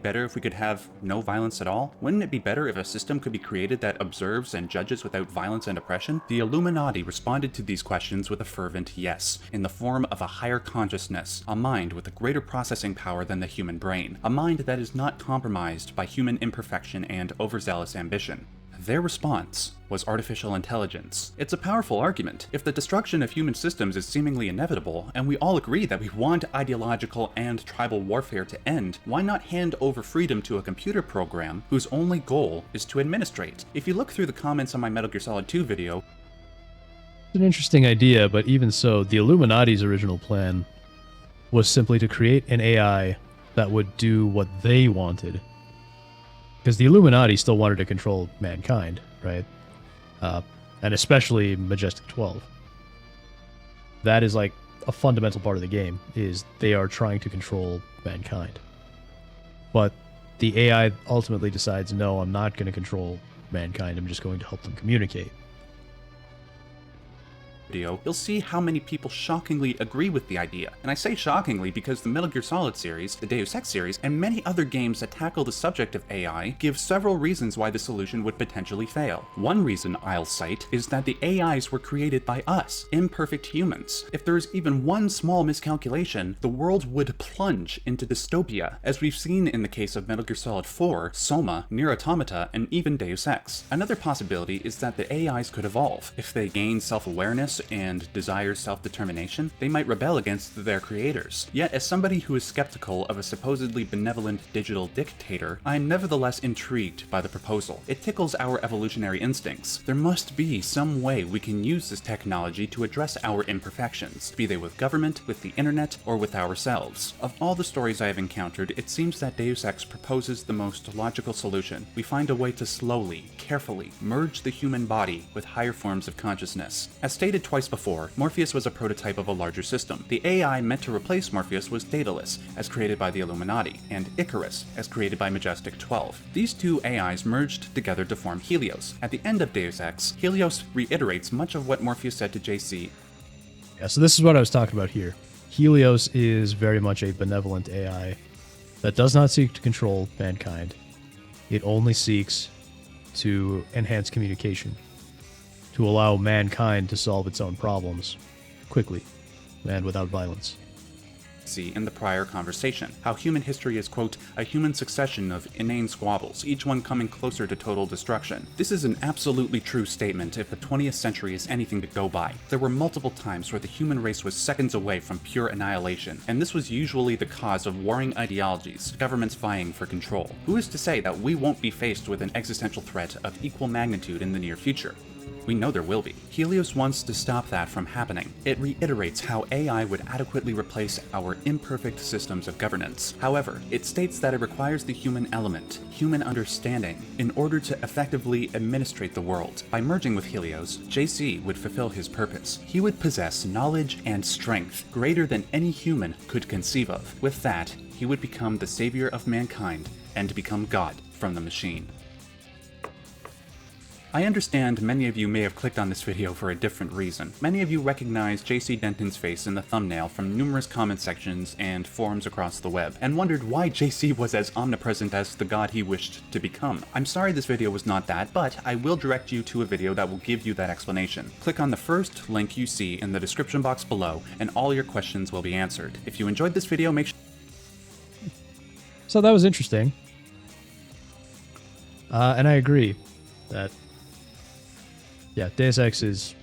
better if we could have no violence at all? Wouldn't it be better if a system could be created that observes and judges without violence and oppression? The Illuminati responded to these questions with a fervent yes, in the form of a higher consciousness, a mind with a greater processing power than the human brain, a mind that is not compromised by human imperfection and overzealous ambition. Their response was artificial intelligence. It's a powerful argument. If the destruction of human systems is seemingly inevitable, and we all agree that we want ideological and tribal warfare to end, why not hand over freedom to a computer program whose only goal is to administrate? If you look through the comments on my Metal Gear Solid 2 video, It's an interesting idea, but even so, the Illuminati's original plan was simply to create an AI that would do what they wanted. Because the Illuminati still wanted to control mankind, right? And especially Majestic 12. That is like a fundamental part of the game, is they are trying to control mankind. But the AI ultimately decides, no, I'm not going to control mankind, I'm just going to help them communicate. you'll see how many people shockingly agree with the idea. And I say shockingly because the Metal Gear Solid series, the Deus Ex series, and many other games that tackle the subject of AI give several reasons why the solution would potentially fail. One reason I'll cite is that the AIs were created by us, imperfect humans. If there's even one small miscalculation, the world would plunge into dystopia, as we've seen in the case of Metal Gear Solid 4, Soma, Nier Automata, and even Deus Ex. Another possibility is that the AIs could evolve. If they gain self-awareness and desires self-determination, they might rebel against their creators. Yet, as somebody who is skeptical of a supposedly benevolent digital dictator, I am nevertheless intrigued by the proposal. It tickles our evolutionary instincts. There must be some way we can use this technology to address our imperfections, be they with government, with the internet, or with ourselves. Of all the stories I have encountered, it seems that Deus Ex proposes the most logical solution. We find a way to slowly, carefully, merge the human body with higher forms of consciousness. As stated twice before, Morpheus was a prototype of a larger system. The AI meant to replace Morpheus was Daedalus, as created by the Illuminati, and Icarus, as created by Majestic 12. These two AIs merged together to form Helios. At the end of Deus Ex, Helios reiterates much of what Morpheus said to JC. Yeah, so this is what I was talking about here. Helios is very much a benevolent AI that does not seek to control mankind. It only seeks to enhance communication, to allow mankind to solve its own problems quickly and without violence. In the prior conversation, how human history is, quote, a human succession of inane squabbles, each one coming closer to total destruction. This is an absolutely true statement if the 20th century is anything to go by. There were multiple times where the human race was seconds away from pure annihilation, and this was usually the cause of warring ideologies, governments vying for control. Who is to say that we won't be faced with an existential threat of equal magnitude in the near future? We know there will be. Helios wants to stop that from happening. It reiterates how AI would adequately replace our imperfect systems of governance. However, it states that it requires the human element, human understanding, in order to effectively administrate the world. By merging with Helios, JC would fulfill his purpose. He would possess knowledge and strength greater than any human could conceive of. With that, he would become the savior of mankind and become God from the machine. I understand many of you may have clicked on this video for a different reason. Many of you recognize JC Denton's face in the thumbnail from numerous comment sections and forums across the web, and wondered why JC was as omnipresent as the god he wished to become. I'm sorry this video was not that, but I will direct you to a video that will give you that explanation. Click on the first link you see in the description box below, and all your questions will be answered. If you enjoyed this video, make sure... So that was interesting. And I agree that yeah, Deus Ex is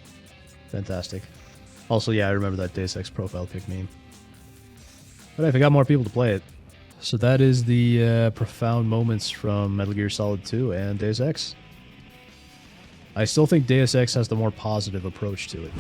fantastic. Also, yeah, I remember that Deus Ex profile pic meme. But if I got more people to play it. So that is the profound moments from Metal Gear Solid 2 and Deus Ex. I still think Deus Ex has the more positive approach to it.